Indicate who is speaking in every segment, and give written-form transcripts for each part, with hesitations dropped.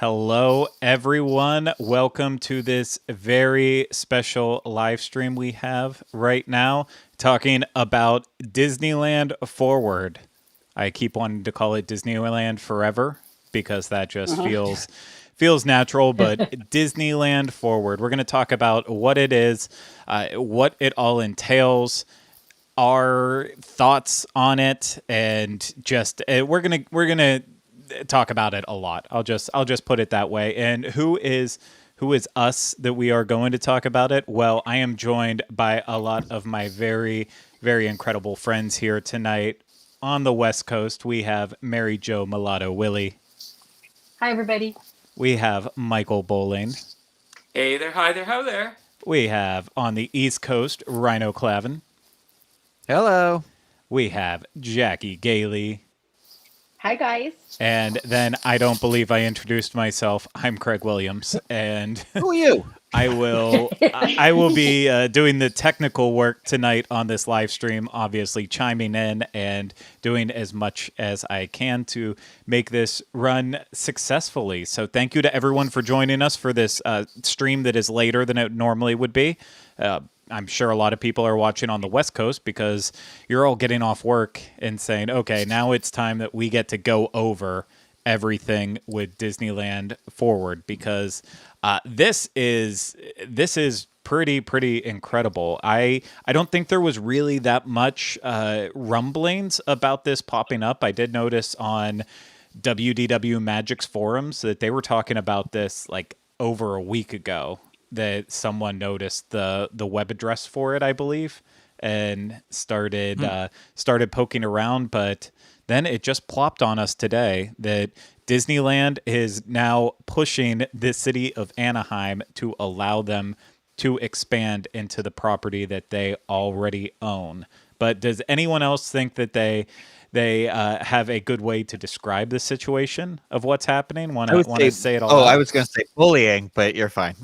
Speaker 1: Hello, everyone. Welcome to this very special live stream we have right now, talking about Disneyland Forward. I keep wanting to call it Disneyland Forever because that just
Speaker 2: Uh-huh.
Speaker 1: feels natural. But Disneyland Forward, we're going to talk about what it is, what it all entails, our thoughts on it, and just we're gonna talk about it a lot. I'll just put it that way. And who is us that we are going to talk about it? Well, I am joined by a lot of my very incredible friends here tonight. On the West Coast, we have Mary Jo Mulatto Willie.
Speaker 2: Hi, everybody.
Speaker 1: We have Michael Bowling.
Speaker 3: Hey there, hi there, how there.
Speaker 1: We have on the East Coast Rhino Clavin.
Speaker 4: Hello.
Speaker 1: We have Jackie Gailey.
Speaker 2: Hi, guys.
Speaker 1: And then I don't believe I introduced myself. I'm Craig Williams, and
Speaker 4: Who are you?
Speaker 1: I will be doing the technical work tonight on this live stream. Obviously, chiming in and doing as much as I can to make this run successfully. So, thank you to everyone for joining us for this stream that is later than it normally would be. I'm sure a lot of people are watching on the West Coast because you're all getting off work and saying, okay, now it's time that we get to go over everything with Disneyland Forward because this is pretty incredible. I don't think there was really that much rumblings about this popping up. I did notice on WDW Magic's forums that they were talking about this like over a week ago, that someone noticed the web address for it, I believe, and started poking around. But then it just plopped on us today that Disneyland is now pushing the city of Anaheim to allow them to expand into the property that they already own. But does anyone else think that they have a good way to describe the situation of what's happening? Want
Speaker 4: I would
Speaker 1: to
Speaker 4: say,
Speaker 1: say it all
Speaker 4: oh,
Speaker 1: out?
Speaker 4: I was going to say bullying, but you're fine.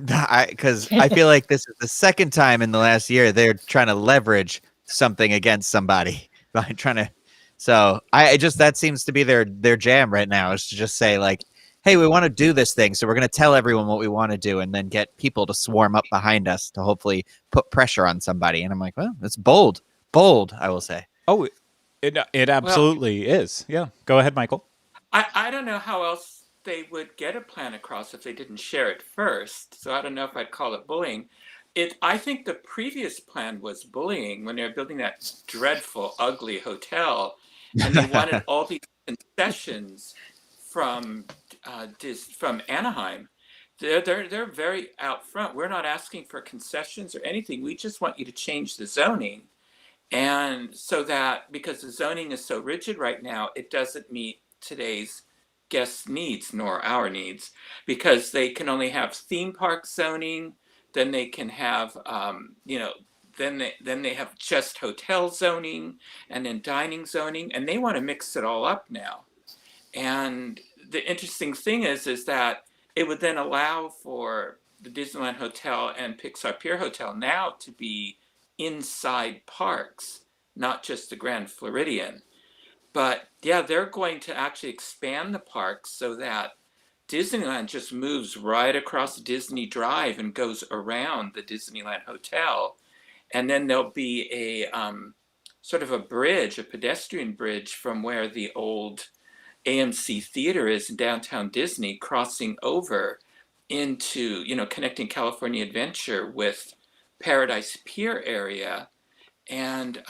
Speaker 4: Because I feel like this is the second time in the last year they're trying to leverage something against somebody by trying to. So I just that seems to be their jam right now is to just say like, hey, we want to do this thing, so we're going to tell everyone what we want to do, and then get people to swarm up behind us to hopefully put pressure on somebody. And I'm like, well, it's bold, I will say.
Speaker 1: Oh, it
Speaker 3: Well,
Speaker 1: absolutely is. Yeah. Go ahead, Michael.
Speaker 3: I don't know how else they would get a plan across if they didn't share it first, so I don't know if I'd call it bullying. I think the previous plan was bullying when they were building that dreadful, ugly hotel, and they wanted all these concessions from from Anaheim. They're very out front. We're not asking for concessions or anything. We just want you to change the zoning. And so that because the zoning is so rigid right now, it doesn't meet today's guests' needs nor our needs because they can only have theme park zoning, then they can have, then they have just hotel zoning and then dining zoning, and they want to mix it all up now. And the interesting thing is that it would then allow for the Disneyland Hotel and Pixar Pier Hotel now to be inside parks, not just the Grand Floridian. But yeah, they're going to actually expand the parks so that Disneyland just moves right across Disney Drive and goes around the Disneyland Hotel. And then there'll be a sort of a bridge, a pedestrian bridge from where the old AMC Theater is in downtown Disney, crossing over into, connecting California Adventure with Paradise Pier area and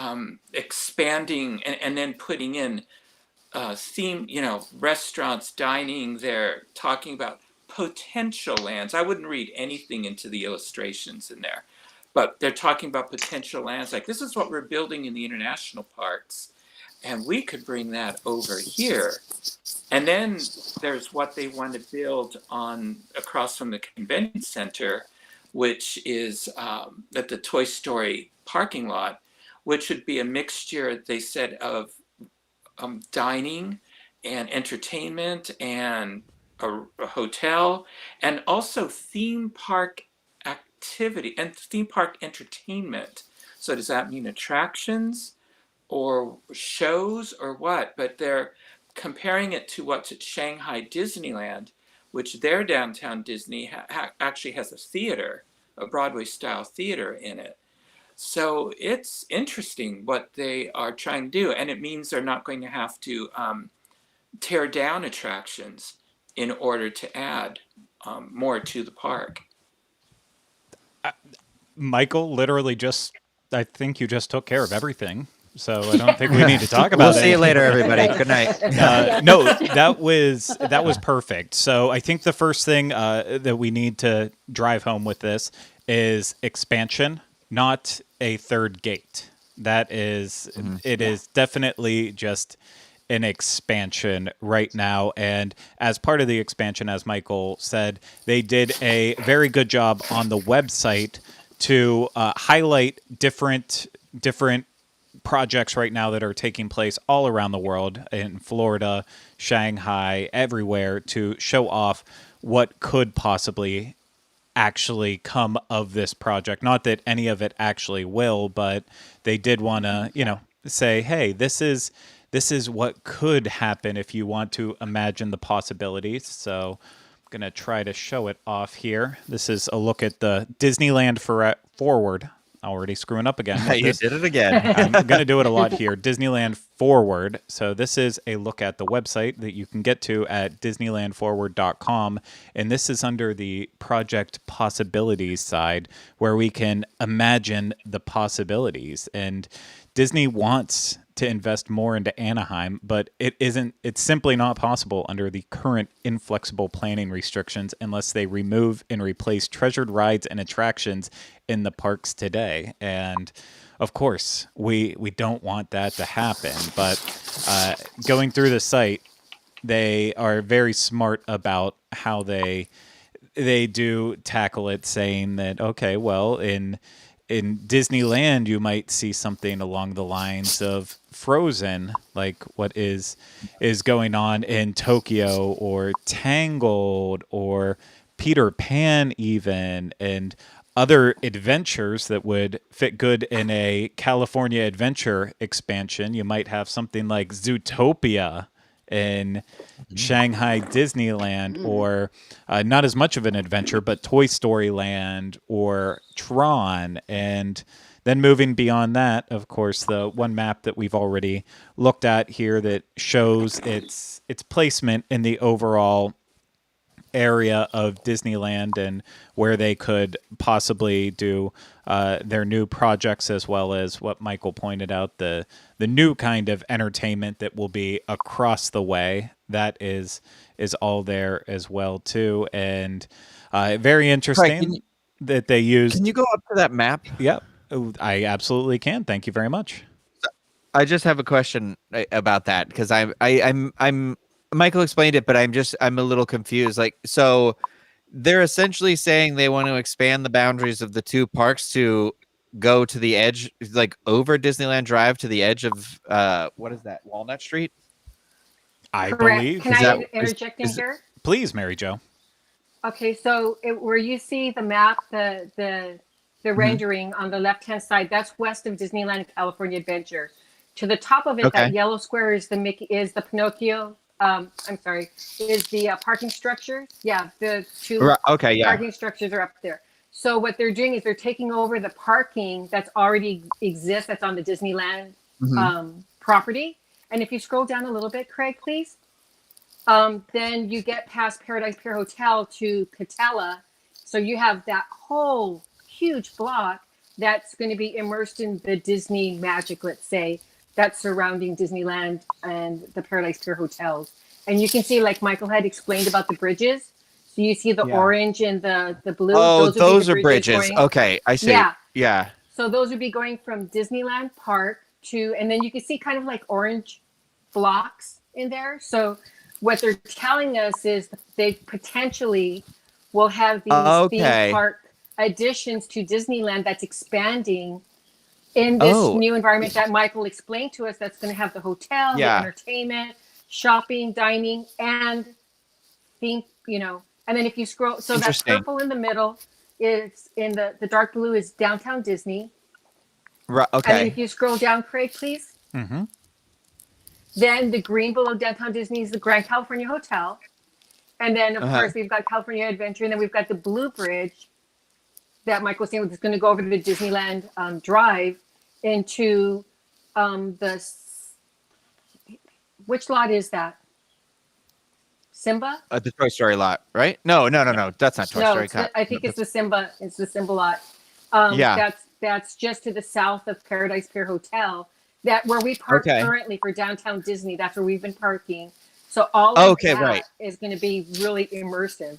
Speaker 3: expanding and then putting in theme, restaurants, dining. They're talking about potential lands. I wouldn't read anything into the illustrations in there, but they're talking about potential lands. Like this is what we're building in the international parks, and we could bring that over here. And then there's what they want to build on across from the convention center, which is at the Toy Story parking lot, which would be a mixture, they said, of dining and entertainment and a hotel, and also theme park activity and theme park entertainment. So does that mean attractions or shows or what? But they're comparing it to what's at Shanghai Disneyland, which their downtown Disney actually has a theater, a Broadway-style theater in it. So it's interesting what they are trying to do, and it means they're not going to have to tear down attractions in order to add more to the park.
Speaker 1: Michael literally I think you just took care of everything. So I don't think we need to talk about
Speaker 4: We'll
Speaker 1: it.
Speaker 4: see you later, everybody. Good night.
Speaker 1: No, that was perfect. So I think the first thing that we need to drive home with this is expansion, not a third gate. That is, it is definitely just an expansion right now. And as part of the expansion, as Michael said, they did a very good job on the website to highlight different projects right now that are taking place all around the world, in Florida, Shanghai, everywhere, to show off what could possibly actually come of this project. Not that any of it actually will, but they did want to, say, hey, this is what could happen if you want to imagine the possibilities. So I'm going to try to show it off here. This is a look at the Disneyland Forward. Already screwing up again.
Speaker 4: You did it again.
Speaker 1: I'm going to do it a lot here. Disneyland Forward. So this is a look at the website that you can get to at DisneylandForward.com. And this is under the project possibilities side, where we can imagine the possibilities. And Disney wants to invest more into Anaheim, but it's simply not possible under the current inflexible planning restrictions unless they remove and replace treasured rides and attractions in the parks today. And of course, we don't want that to happen, but going through the site, they are very smart about how they do tackle it, saying that, okay, well, in Disneyland, you might see something along the lines of Frozen, like what is going on in Tokyo, or Tangled, or Peter Pan even, and other adventures that would fit good in a California Adventure expansion. You might have something like Zootopia in Shanghai Disneyland, or not as much of an adventure, but Toy Story Land or Tron. And then moving beyond that, of course, the one map that we've already looked at here that shows its placement in the overall area of Disneyland and where they could possibly do their new projects, as well as what Michael pointed out, the new kind of entertainment that will be across the way. That is all there as well too, and very interesting that they used.
Speaker 4: Can you go up to that map?
Speaker 1: Yep, I absolutely can. Thank you very much.
Speaker 4: I just have a question about that, because I'm Michael explained it, but I'm a little confused. Like, so they're essentially saying they want to expand the boundaries of the two parks to go to the edge, like over Disneyland Drive to the edge of what is that, Walnut Street?
Speaker 1: I
Speaker 2: Correct.
Speaker 1: believe.
Speaker 2: Can I interject in here?
Speaker 1: Please, Mary Jo.
Speaker 2: Okay, so where you see the map, the rendering on the left-hand side, that's west of Disneyland California Adventure. To the top of it, that yellow square is the Pinocchio. I'm sorry, is the parking structure. Yeah, the two parking structures are up there. So what they're doing is they're taking over the parking that's already exists, that's on the Disneyland property. And if you scroll down a little bit, Craig, please, then you get past Paradise Pier Hotel to Catella. So you have that whole huge block that's going to be immersed in the Disney magic, let's say, that's surrounding Disneyland and the Paradise Pier hotels. And you can see, like Michael had explained about the bridges. So you see the orange and the blue.
Speaker 4: Oh, those are bridges. Okay, I see. Yeah.
Speaker 2: So those would be going from Disneyland Park to, and then you can see kind of like orange blocks in there. So what they're telling us is they potentially will have these theme park additions to Disneyland that's expanding in this new environment that Michael explained to us, that's going to have the hotel, the entertainment, shopping, dining, and theme, and then if you scroll, so that purple in the middle is in the dark blue is downtown Disney.
Speaker 4: Right. Okay.
Speaker 2: And then if you scroll down, Craig, please. Mm-hmm. Then the green below downtown Disney is the Grand California Hotel. And then, of course, we've got California Adventure, and then we've got the Blue Bridge that Michael's saying is going to go over to the Disneyland Drive into which lot is that? Simba?
Speaker 4: The Toy Story lot, right? No. That's not Toy Story.
Speaker 2: I think it's the Simba. It's the Simba lot. That's just to the south of Paradise Pier Hotel. Where we park currently for downtown Disney. That's where we've been parking. So all of that is going to be really immersive.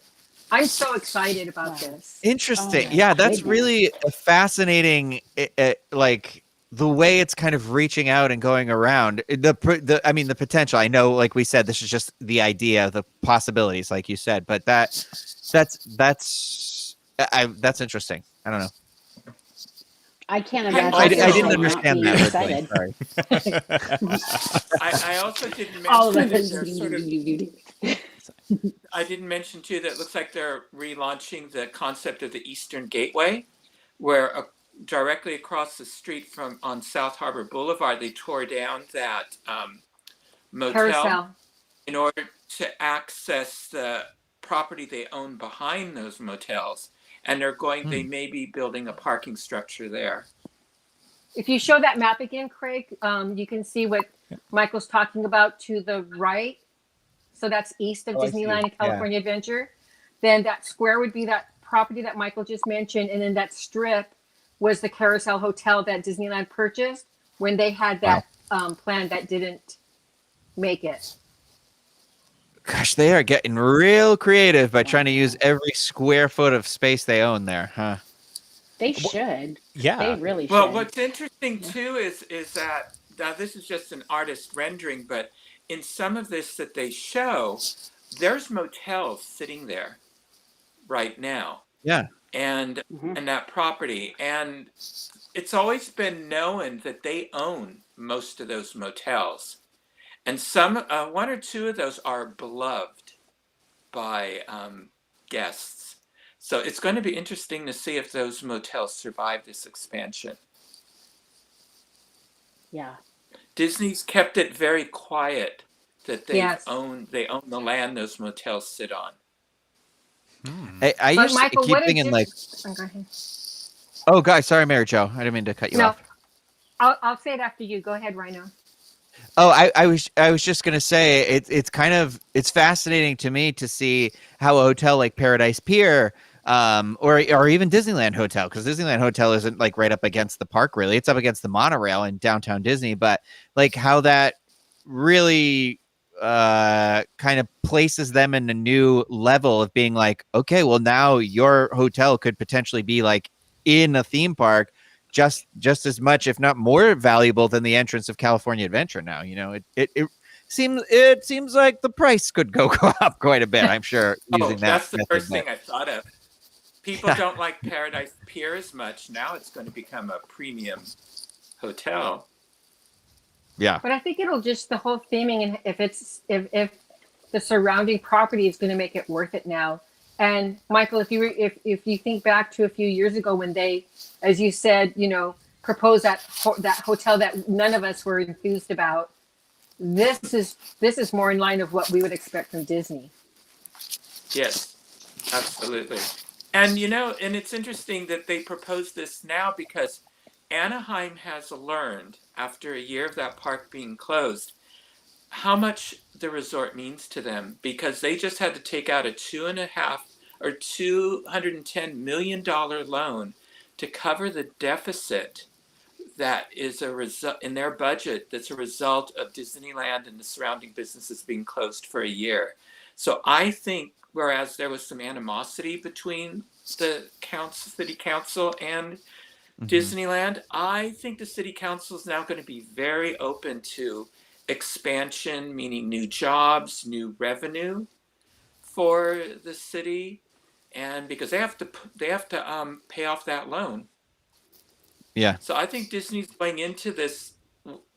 Speaker 2: I'm so excited about this.
Speaker 4: Interesting. That's really a fascinating. Like the way it's kind of reaching out and going around. The potential. I know, like we said, this is just the idea, the possibilities, like you said. But that's interesting. I don't know.
Speaker 5: I can't imagine.
Speaker 4: I didn't understand that.
Speaker 5: Sorry.
Speaker 3: I also didn't mention I didn't mention too that it looks like they're relaunching the concept of the Eastern Gateway, where directly across the street on South Harbor Boulevard, they tore down that motel
Speaker 2: Carousel
Speaker 3: in order to access the property they own behind those motels. And they may be building a parking structure there.
Speaker 2: If you show that map again, Craig, you can see what Michael's talking about to the right. So that's east of Disneyland and California Adventure. Then that square would be that property that Michael just mentioned. And then that strip was the Carousel Hotel that Disneyland purchased when they had that plan that didn't make it.
Speaker 4: Gosh, they are getting real creative by trying to use every square foot of space they own there, huh?
Speaker 5: They should.
Speaker 1: Yeah.
Speaker 5: They really should.
Speaker 3: Well, what's interesting too is that now this is just an artist rendering, but in some of this that they show, there's motels sitting there right now.
Speaker 4: Yeah.
Speaker 3: And that property. And it's always been known that they own most of those motels. And one or two of those are beloved by guests. So it's going to be interesting to see if those motels survive this expansion.
Speaker 5: Yeah.
Speaker 3: Disney's kept it very quiet that they own the land those motels sit on.
Speaker 4: I used to keep thinking like, oh, guys, sorry, Mary Jo, I didn't mean to cut you off.
Speaker 2: I'll say it after you. Go ahead, Rhino.
Speaker 4: Oh, I was just gonna say it's fascinating to me to see how a hotel like Paradise Pier, or even Disneyland Hotel, because Disneyland Hotel isn't like right up against the park really, it's up against the monorail in downtown Disney, but like how that really kind of places them in a new level of being like, okay, well now your hotel could potentially be like in a theme park. Just as much, if not more valuable than the entrance of California Adventure now. You know, it seems like the price could go up quite a bit, I'm sure.
Speaker 3: That's the first thing I thought of. People don't like Paradise Pier as much. Now it's going to become a premium hotel.
Speaker 4: Yeah.
Speaker 2: But I think it'll just the whole theming, and if the surrounding property is going to make it worth it now. And Michael, if you think back to a few years ago when they, as you said, proposed that hotel that none of us were enthused about, this is more in line of what we would expect from Disney.
Speaker 3: Yes, absolutely. And and it's interesting that they propose this now because Anaheim has learned after a year of that park being closed how much the resort means to them, because they just had to take out a $210 million loan to cover the deficit that is a result in their budget. That's a result of Disneyland and the surrounding businesses being closed for a year. So I think, whereas there was some animosity between the city council and Disneyland, I think the city council is now going to be very open to expansion, meaning new jobs, new revenue for the city, and because they have to pay off that loan.
Speaker 4: Yeah.
Speaker 3: So I think Disney's going into this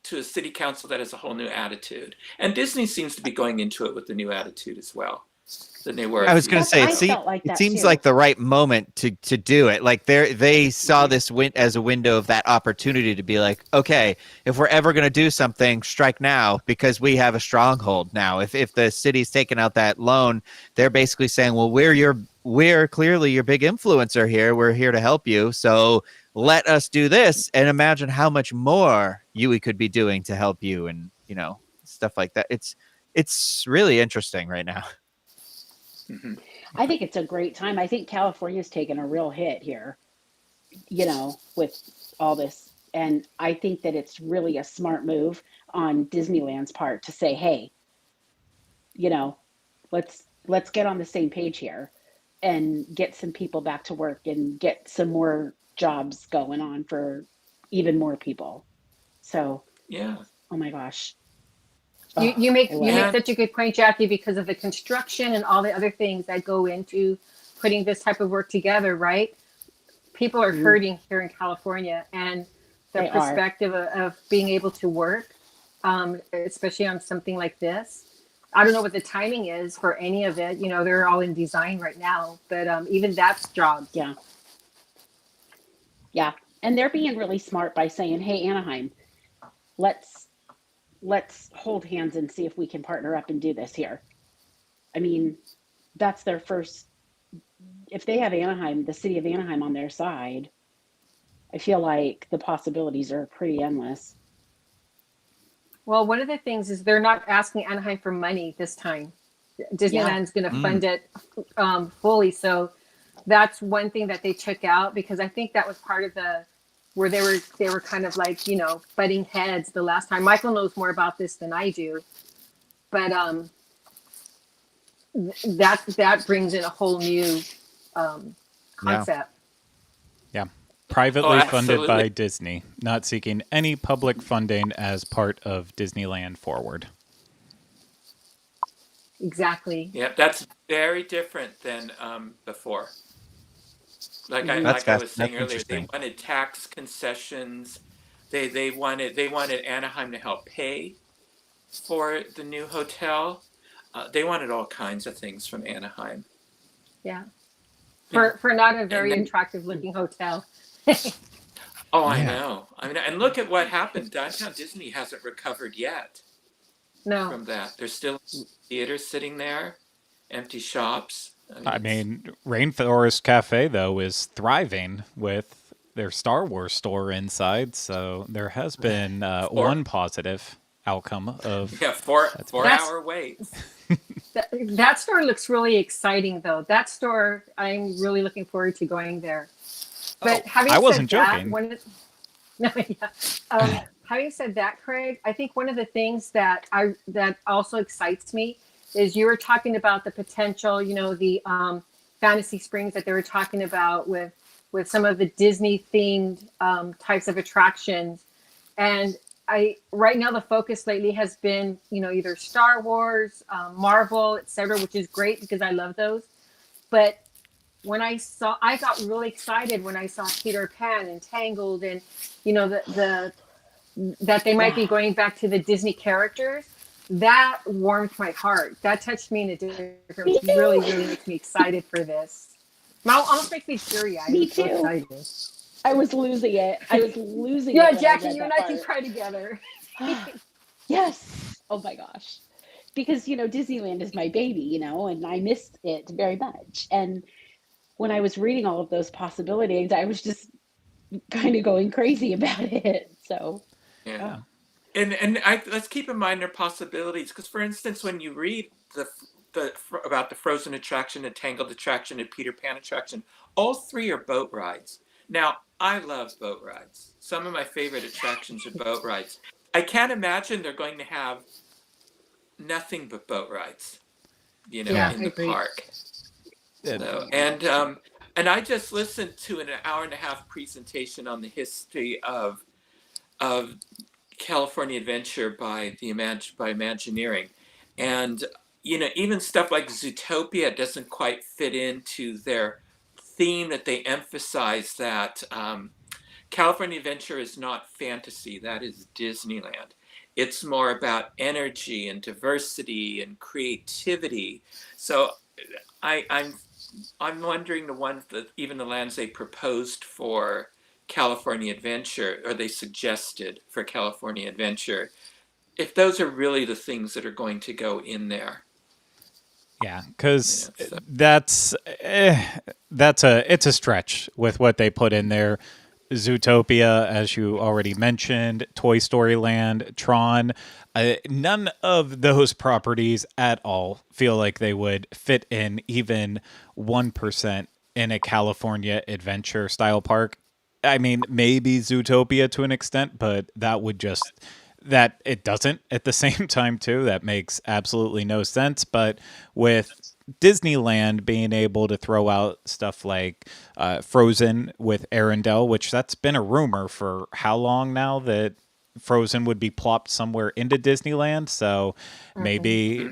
Speaker 3: to a city council that has a whole new attitude, and Disney seems to be going into it with a new attitude as well. than they were.
Speaker 4: I was going to say
Speaker 5: I felt like
Speaker 4: it
Speaker 5: that
Speaker 4: seems
Speaker 5: too.
Speaker 4: like the right moment to do it. Like they saw this as a window of that opportunity to be like, okay, if we're ever going to do something, strike now, because we have a stronghold now. If the city's taking out that loan, they're basically saying, well, we're clearly your big influencer here. We're here to help you. So let us do this, and imagine how much more we could be doing to help you, and stuff like that. It's really interesting right now.
Speaker 3: Mm-hmm.
Speaker 5: I think it's a great time. I think California's taken a real hit here, with all this. And I think that it's really a smart move on Disneyland's part to say, hey, let's get on the same page here and get some people back to work and get some more jobs going on for even more people. So,
Speaker 3: Yeah.
Speaker 5: oh my gosh.
Speaker 2: You make
Speaker 3: it.
Speaker 2: such a good point, Jackie, because of the construction and all the other things that go into putting this type of work together, right? People are hurting here in California, and the perspective of being able to work, especially on something like this. I don't know what the timing is for any of it. They're all in design right now, but even that's jobs.
Speaker 5: Yeah. Yeah. And they're being really smart by saying, hey, Anaheim, let's hold hands and see if we can partner up and do this here. I mean, that's their first, if they have Anaheim, the city of Anaheim on their side, I feel like the possibilities are pretty endless.
Speaker 2: Well, one of the things is they're not asking Anaheim for money this time. Disneyland's going to fund it fully. So that's one thing that they took out, because I think that was part of where they were kind of like, butting heads the last time. Michael knows more about this than I do, but that brings in a whole new concept.
Speaker 1: Yeah. Privately funded by Disney, not seeking any public funding as part of Disneyland Forward.
Speaker 2: Exactly.
Speaker 3: Yeah, that's very different than before. Like I was saying earlier, they wanted tax concessions. They wanted Anaheim to help pay for the new hotel. They wanted all kinds of things from Anaheim.
Speaker 2: Yeah. For not a very attractive looking hotel.
Speaker 3: Oh, I know. I mean, and look at what happened. Downtown Disney hasn't recovered yet.
Speaker 2: No.
Speaker 3: From that, there's still theaters sitting there, empty shops.
Speaker 1: I mean, Rainforest Cafe, though, is thriving with their Star Wars store inside. So there has been one positive outcome of
Speaker 3: 4-hour waits.
Speaker 2: That store looks really exciting, though. That store, I'm really looking forward to going there. But having said that, having said that, Craig, I think one of the things that also excites me is you were talking about the potential, the Fantasy Springs that they were talking about with some of the Disney themed types of attractions. And right now the focus lately has been, either Star Wars, Marvel, etc., which is great because I love those. But when I got really excited when I saw Peter Pan and Tangled, and that they might be going back to the Disney characters. That warmed my heart. That touched me in a different way. Really, really makes me excited for this. It almost makes me teary-eyed.
Speaker 5: Me too. So I was losing it.
Speaker 2: Yeah, Jackie, you and I can cry together.
Speaker 5: Yes. Oh my gosh. Because, Disneyland is my baby, and I missed it very much. And when I was reading all of those possibilities, I was just kind of going crazy about it. So,
Speaker 3: yeah. And let's keep in mind their possibilities, because, for instance, when you read about the Frozen attraction, the Tangled attraction, and Peter Pan attraction, all three are boat rides. Now, I love boat rides. Some of my favorite attractions are boat rides. I can't imagine they're going to have nothing but boat rides, in the park. So, and I just listened to an hour-and-a-half presentation on the history of California Adventure by Imagineering, and even stuff like Zootopia doesn't quite fit into their theme, that they emphasize that California Adventure is not fantasy, that is Disneyland. It's more about energy and diversity and creativity. So I'm wondering the ones that even the lands they proposed for California Adventure, or they suggested for California Adventure, if those are really the things that are going to go in there.
Speaker 1: Yeah, because
Speaker 3: Yeah, so.
Speaker 1: it's a stretch with what they put in there. Zootopia, as you already mentioned, Toy Story Land, Tron. None of those properties at all feel like they would fit in even 1% in a California adventure style park. I mean, maybe Zootopia to an extent, but that would just that it doesn't at the same time too. That makes absolutely no sense. But with Disneyland being able to throw out stuff like Frozen with Arendelle, which that's been a rumor for how long now that Frozen would be plopped somewhere into Disneyland. So maybe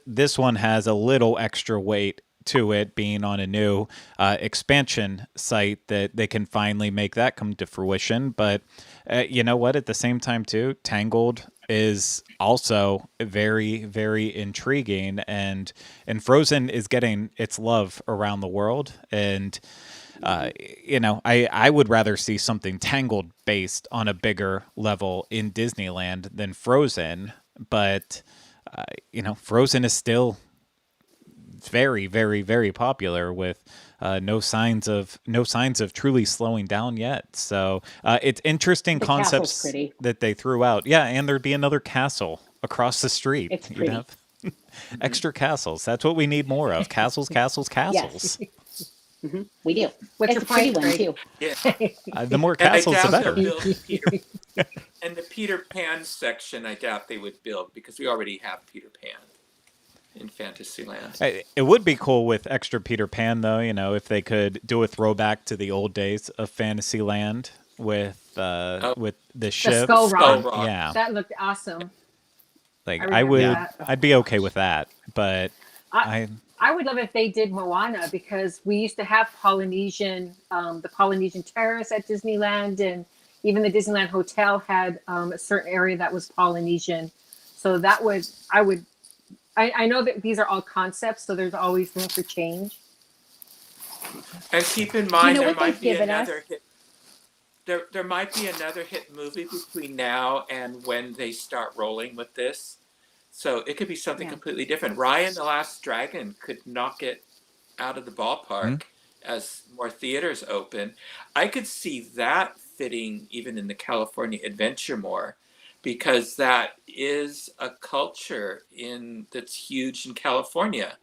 Speaker 1: this one has a little extra weight to it being on a new expansion site that they can finally make that come to fruition. But you know what? At the same time, too, Tangled is also very, very intriguing, and Frozen is getting its love around the world. And I would rather see something Tangled based on a bigger level in Disneyland than Frozen. But Frozen is still very, very, very popular with no signs of truly slowing down yet. So it's interesting
Speaker 5: The castle's
Speaker 1: concepts
Speaker 5: pretty.
Speaker 1: that they threw out. Yeah, and there'd be another castle across the street.
Speaker 5: It's
Speaker 1: You'd
Speaker 5: pretty.
Speaker 1: have extra castles. That's what we need more of. Castles, castles, castles.
Speaker 5: We do.
Speaker 2: What's
Speaker 5: It's
Speaker 2: your
Speaker 5: a pretty
Speaker 2: point,
Speaker 5: one
Speaker 2: Craig?
Speaker 5: too.
Speaker 3: Yeah.
Speaker 1: The more
Speaker 3: And I
Speaker 1: castles, the
Speaker 3: doubt
Speaker 1: better.
Speaker 3: they'll build Peter. And the Peter Pan section, I doubt they would build because we already have Peter Pan in Fantasyland.
Speaker 1: It would be cool with extra Peter Pan, though. If they could do a throwback to the old days of Fantasyland with the ship.
Speaker 2: Skull Rock.
Speaker 3: Skull Rock.
Speaker 1: Yeah,
Speaker 2: That looked awesome.
Speaker 1: like
Speaker 2: I
Speaker 1: I
Speaker 2: remember
Speaker 1: would,
Speaker 2: that.
Speaker 1: I'd be okay with that. But
Speaker 2: I would love if they did Moana, because we used to have the Polynesian Terrace at Disneyland, and even the Disneyland Hotel had a certain area that was Polynesian. So I know that these are all concepts, so there's always room for change.
Speaker 3: And keep in
Speaker 5: You
Speaker 3: mind
Speaker 5: know
Speaker 3: there
Speaker 5: what they've
Speaker 3: might be
Speaker 5: given us?
Speaker 3: another hit. There might be another hit movie between now and when they start rolling with this. So it could be something completely different. Raya and the Last Dragon could knock it out of the ballpark as more theaters open. I could see that fitting even in the California Adventure more, because that is a culture that's huge in California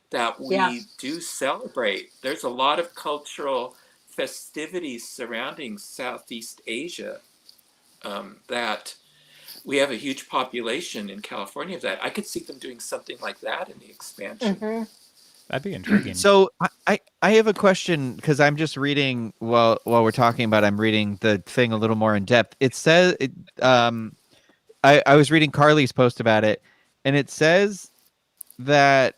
Speaker 3: that we do celebrate. There's a lot of cultural festivities surrounding Southeast Asia that we have a huge population in California of that. I could see them doing something like that in the expansion.
Speaker 1: that'd be intriguing.
Speaker 4: So I have a question, because I'm just reading while we're talking about. I'm reading the thing a little more in depth. It says I was reading Carly's post about it, and it says that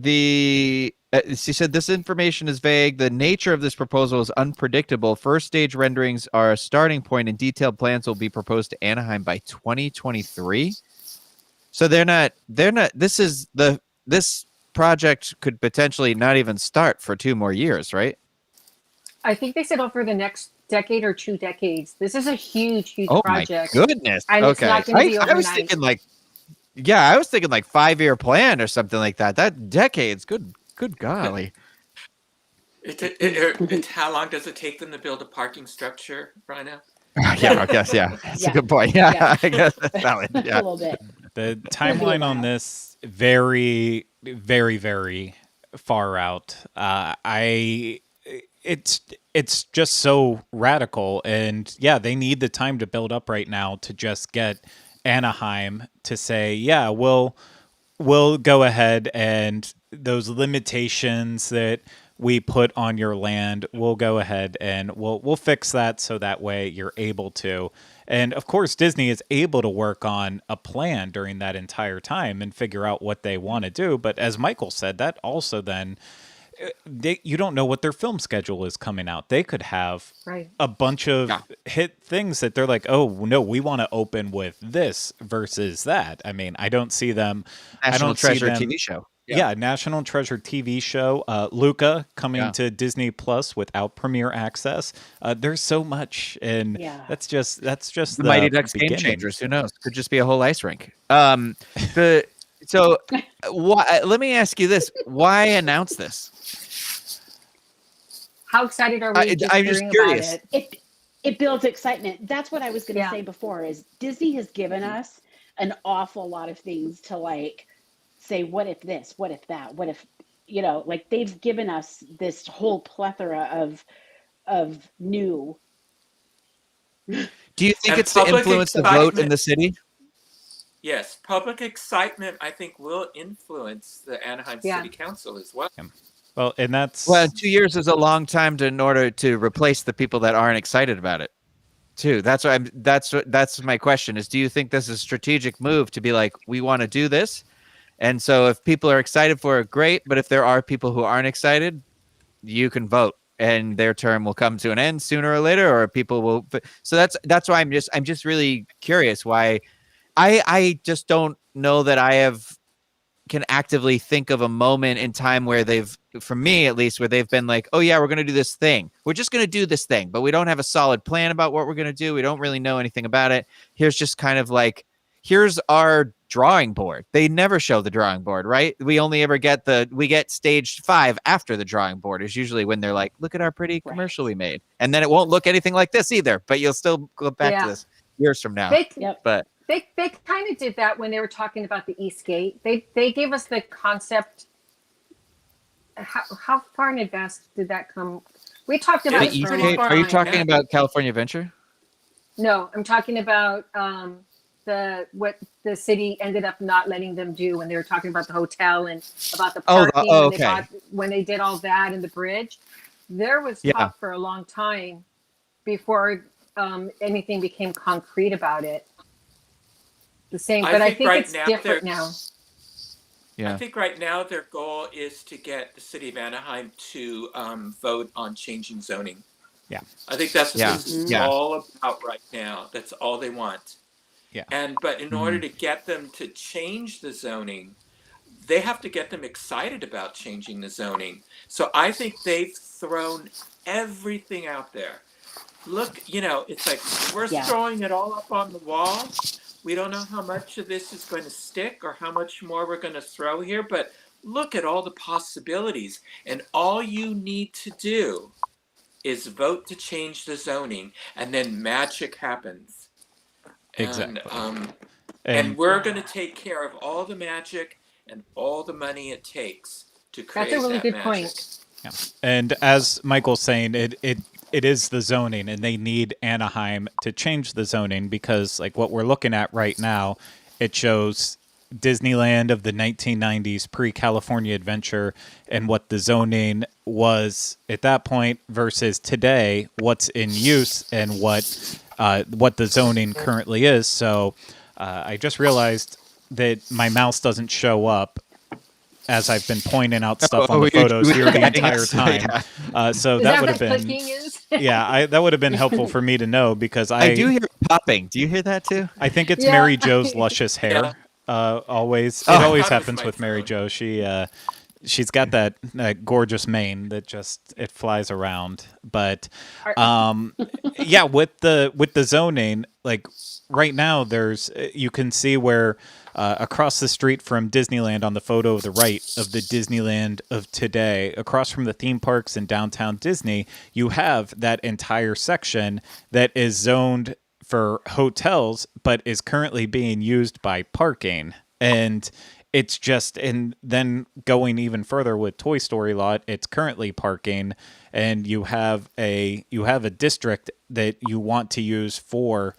Speaker 4: she said this information is vague. The nature of this proposal is unpredictable. First stage renderings are a starting point, and detailed plans will be proposed to Anaheim by 2023. So they're not. This project could potentially not even start for 2 more years, right?
Speaker 2: I think they said over the next decade or 2 decades. This is a huge, huge
Speaker 4: Oh
Speaker 2: project.
Speaker 4: my goodness!
Speaker 2: And it's not gonna be
Speaker 4: I was
Speaker 2: overnight.
Speaker 4: thinking like, I was thinking like 5-year plan or something like that. That decades, good golly.
Speaker 3: How long does it take them to build a parking structure, Rhino?
Speaker 4: Yeah, I guess. Yeah, that's a good point.
Speaker 5: Yeah.
Speaker 4: I guess that's valid.
Speaker 5: A
Speaker 4: Yeah.
Speaker 5: little bit.
Speaker 1: The timeline on this very, very, very far out. It's just so radical, and they need the time to build up right now to just get Anaheim to say, yeah, we'll go ahead, and those limitations that we put on your land, we'll go ahead and we'll fix that, so that way you're able to. And of course, Disney is able to work on a plan during that entire time and figure out what they want to do. But as Michael said, that also then you don't know what their film schedule is coming out. They could have
Speaker 2: Right.
Speaker 1: a bunch of
Speaker 4: Yeah.
Speaker 1: hit things that they're like, oh no, we want to open with this versus that. I mean, I don't see them. I
Speaker 4: National
Speaker 1: don't see
Speaker 4: Treasure
Speaker 1: them.
Speaker 4: TV show.
Speaker 1: Yeah, National Treasure TV show. Luca coming
Speaker 4: Yeah.
Speaker 1: to Disney Plus without premiere access. There's so much, and
Speaker 5: Yeah.
Speaker 1: that's just
Speaker 4: The Mighty Ducks Game
Speaker 1: beginning.
Speaker 4: Changers. Who knows? Could just be a whole ice rink. So why, let me ask you this: why announce this?
Speaker 2: How excited are we
Speaker 4: I'm just
Speaker 2: hearing
Speaker 4: curious.
Speaker 2: about it?
Speaker 5: It builds excitement. That's what I was going to
Speaker 2: Yeah.
Speaker 5: say before. Is Disney has given us an awful lot of things to like say, what if this, what if that, what if, like they've given us this whole plethora of new.
Speaker 4: Do you think
Speaker 3: And
Speaker 4: it's to
Speaker 3: public
Speaker 4: influence the vote in
Speaker 3: excitement.
Speaker 4: the city?
Speaker 3: Yes, public excitement, I think, will influence the Anaheim
Speaker 2: Yeah.
Speaker 3: City Council as well.
Speaker 1: Well, and that's
Speaker 4: Well, 2 years is a long time in order to replace the people that aren't excited about it. Too. That's my question is, do you think this is a strategic move to be like, we want to do this? And so if people are excited for it, great. But if there are people who aren't excited, you can vote and their term will come to an end sooner or later, or people will. So that's why I'm just really curious why I just don't know that can actively think of a moment in time where for me at least, where they've been like, oh yeah, we're going to do this thing. We're just going to do this thing, but we don't have a solid plan about what we're going to do. We don't really know anything about it. Here's just kind of like, here's our drawing board. They never show the drawing board, right? We only ever get stage 5 after the drawing board is usually when they're like, look at our pretty commercial we made. And then it won't look anything like this either, but you'll still go back to this years from now.
Speaker 5: Yep.
Speaker 4: But
Speaker 2: They kind of did that when they were talking about the East Gate. They gave us the concept. How far in advance did that come? We talked about
Speaker 3: The
Speaker 2: it
Speaker 3: East
Speaker 2: for a
Speaker 3: Gate-
Speaker 2: long
Speaker 4: are you
Speaker 2: time.
Speaker 4: talking about California Adventure?
Speaker 2: No, I'm talking about what the city ended up not letting them do when they were talking about the hotel and about the
Speaker 4: Oh,
Speaker 2: parking
Speaker 4: okay.
Speaker 2: when they did all that and the bridge. There was talk for a long time before anything became concrete about it. The same, but I think
Speaker 3: right
Speaker 2: it's
Speaker 3: now
Speaker 2: different now.
Speaker 4: Yeah.
Speaker 3: I think right now their goal is to get the city of Anaheim to vote on changing zoning.
Speaker 1: Yeah.
Speaker 3: I think that's what
Speaker 4: Yeah.
Speaker 3: this is
Speaker 4: Yeah.
Speaker 3: all about right now. That's all they want.
Speaker 1: Yeah.
Speaker 3: But in order to get them to change the zoning, they have to get them excited about changing the zoning. So I think they've thrown everything out there. Look, it's like we're throwing it all up on the wall. We don't know how much of this is going to stick or how much more we're going to throw here, but look at all the possibilities. And all you need to do is vote to change the zoning, and then magic happens.
Speaker 1: Exactly.
Speaker 3: And we're going to take care of all the magic and all the money it takes to create
Speaker 2: That's a really
Speaker 3: that
Speaker 2: good
Speaker 3: magic.
Speaker 2: point.
Speaker 1: Yeah. And as Michael's saying, it is the zoning, and they need Anaheim to change the zoning because, like, what we're looking at right now, it shows Disneyland of the 1990s pre-California Adventure and what the zoning was at that point versus today, what's in use and what the zoning currently is. So I just realized that my mouse doesn't show up as I've been pointing out stuff on the photos here the entire time. So
Speaker 2: Is
Speaker 1: that would
Speaker 2: what
Speaker 1: have been
Speaker 2: clicking is?
Speaker 1: that would have been helpful for me to know because
Speaker 4: I do hear popping. Do you hear that too?
Speaker 1: I think it's
Speaker 2: Yeah.
Speaker 1: Mary Jo's luscious hair.
Speaker 3: Yeah.
Speaker 1: Always, it
Speaker 3: Oh,
Speaker 1: always
Speaker 3: that was
Speaker 1: happens
Speaker 3: my
Speaker 1: with Mary
Speaker 3: phone.
Speaker 1: Jo. She's got that gorgeous mane that just it flies around. But yeah, with the zoning, like right now, there's you can see where across the street from Disneyland on the photo of the right of the Disneyland of today, across from the theme parks in downtown Disney, you have that entire section that is zoned for hotels, but is currently being used by parking. And it's just, and then going even further with Toy Story Lot, it's currently parking, and you have a district that you want to use for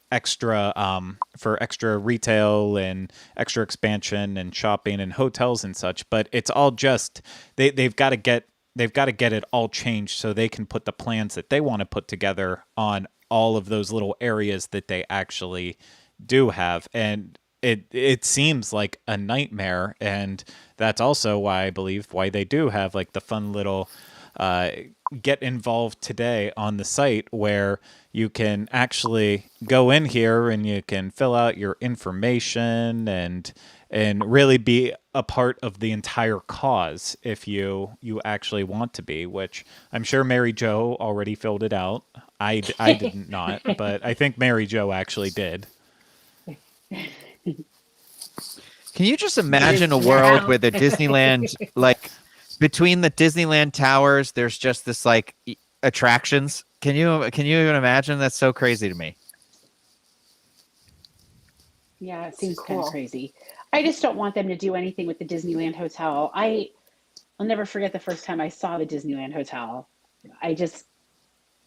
Speaker 1: extra retail and extra expansion and shopping and hotels and such. But it's all just they've got to get it all changed so they can put the plans that they want to put together on all of those little areas that they actually do have. And it seems like a nightmare, and that's also why I believe why they do have like the fun little get involved today on the site where you can actually go in here and you can fill out your information and really be a part of the entire cause if you actually want to be, which I'm sure Mary Jo already filled it out. I didn't not, but I think Mary Jo actually did.
Speaker 4: Can you just imagine a world where the Disneyland, like between the Disneyland towers, there's just this like attractions? Can you even imagine? That's so crazy to me.
Speaker 5: Yeah, it seems kind
Speaker 2: Cool.
Speaker 5: of crazy. I just don't want them to do anything with the Disneyland Hotel. I'll never forget the first time I saw the Disneyland Hotel. I just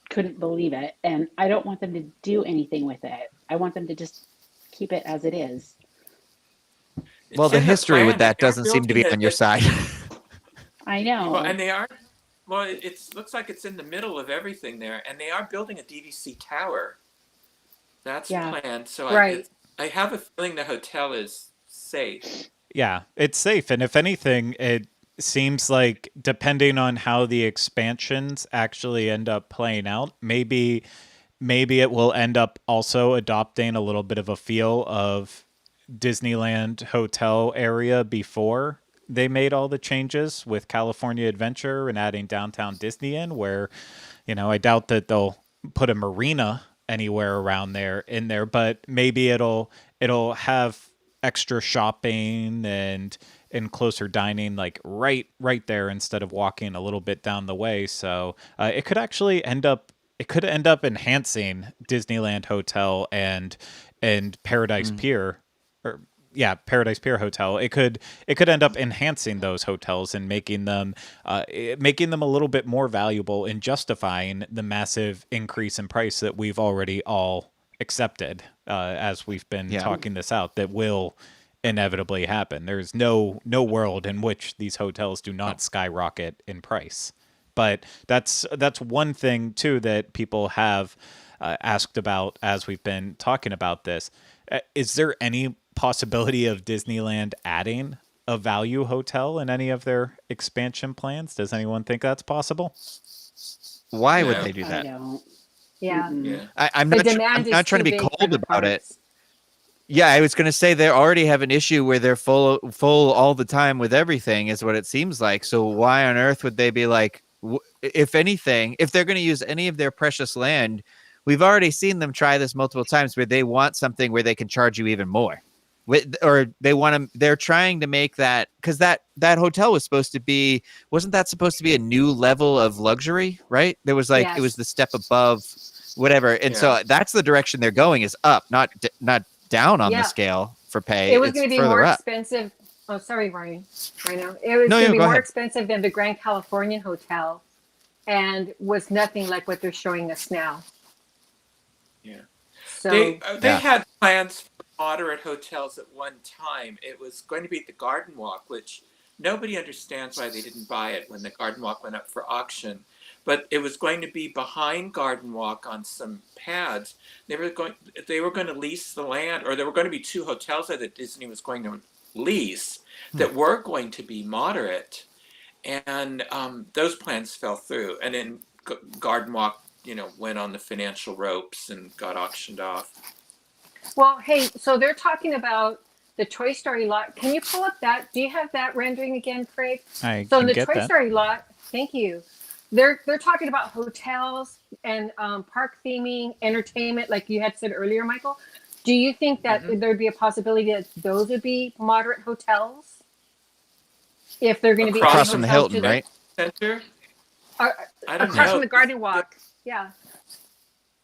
Speaker 5: couldn't believe it, and I don't want them to do anything with it. I want them to just keep it as it is.
Speaker 4: Well,
Speaker 3: It's
Speaker 4: the
Speaker 3: in
Speaker 4: history with
Speaker 3: plan.
Speaker 4: that
Speaker 3: They are
Speaker 4: doesn't seem to be
Speaker 3: building
Speaker 4: on your side.
Speaker 5: I know.
Speaker 3: Well, and they are. Well, it looks like it's in the middle of everything there, and they are building a DVC tower. That's
Speaker 5: Yeah.
Speaker 3: planned. So
Speaker 2: Right.
Speaker 3: I have a feeling the hotel is safe.
Speaker 1: Yeah, it's safe. And if anything, it seems like depending on how the expansions actually end up playing out, maybe it will end up also adopting a little bit of a feel of Disneyland hotel area before they made all the changes with California Adventure and adding downtown Disney in, where, I doubt that they'll put a marina anywhere around there in there, but maybe it'll have extra shopping and closer dining like right there instead of walking a little bit down the way. So it could actually end up enhancing Disneyland Hotel and Paradise Pier, or Paradise Pier Hotel. It could end up enhancing those hotels and making them a little bit more valuable and justifying the massive increase in price that we've already all accepted as we've been talking this out, that will inevitably happen. There's no world in which these hotels do not skyrocket in price. But that's one thing too that people have asked about as we've been talking about this. Is there any possibility of Disneyland adding a value hotel in any of their expansion plans? Does anyone think that's possible?
Speaker 4: Why would
Speaker 3: No.
Speaker 4: they do
Speaker 5: I
Speaker 4: that?
Speaker 5: don't.
Speaker 2: Yeah.
Speaker 5: Mm-mm.
Speaker 3: Yeah.
Speaker 4: I'm
Speaker 2: The
Speaker 4: not, I'm
Speaker 2: demand is
Speaker 4: not trying to
Speaker 2: too
Speaker 4: be
Speaker 2: big for
Speaker 4: cold
Speaker 2: the
Speaker 4: about it.
Speaker 2: parks.
Speaker 4: Yeah, I was going to say they already have an issue where they're full all the time with everything, is what it seems like. So why on earth would they be like, if anything, if they're going to use any of their precious land, we've already seen them try this multiple times where they want something where they can charge you even more. Or they're trying to make that, because that hotel was supposed to be, wasn't that supposed to be a new level of luxury, right? There was like, it was
Speaker 2: Yes.
Speaker 4: the step above whatever. And so that's the direction they're going, is up, not down on the
Speaker 2: Yeah.
Speaker 4: scale for pay.
Speaker 2: It was
Speaker 4: It's
Speaker 2: going to be
Speaker 4: further
Speaker 2: more
Speaker 4: up.
Speaker 2: expensive. Oh, sorry, Ryan. Rhino. It was
Speaker 4: No,
Speaker 2: going to be
Speaker 4: go
Speaker 2: more
Speaker 4: ahead.
Speaker 2: expensive than the Grand Californian Hotel, and was nothing like what they're showing us now.
Speaker 3: Yeah.
Speaker 2: So
Speaker 3: They had plans for moderate hotels at one time. It was going to be the Garden Walk, which nobody understands why they didn't buy it when the Garden Walk went up for auction. But it was going to be behind Garden Walk on some pads. They were going to lease the land, or there were going to be two hotels there that Disney was going to lease that were going to be moderate, and those plans fell through. And then Garden Walk, went on the financial ropes and got auctioned off.
Speaker 2: well, hey, so they're talking about the Toy Story lot. Can you pull up that? Do you have that rendering again, Craig?
Speaker 1: I
Speaker 2: So
Speaker 1: can
Speaker 2: in the
Speaker 1: get
Speaker 2: Toy
Speaker 1: that.
Speaker 2: Story lot, thank you. They're talking about hotels and park theming, entertainment, like you had said earlier, Michael. Do you think that there'd be a possibility that those would be moderate hotels? If they're going to be
Speaker 3: Across
Speaker 4: Across from the
Speaker 2: hotels
Speaker 4: Hilton,
Speaker 2: to
Speaker 4: right?
Speaker 3: Center?
Speaker 2: Uh,
Speaker 3: I don't
Speaker 2: across
Speaker 3: know.
Speaker 2: from the Garden Walk. Yeah.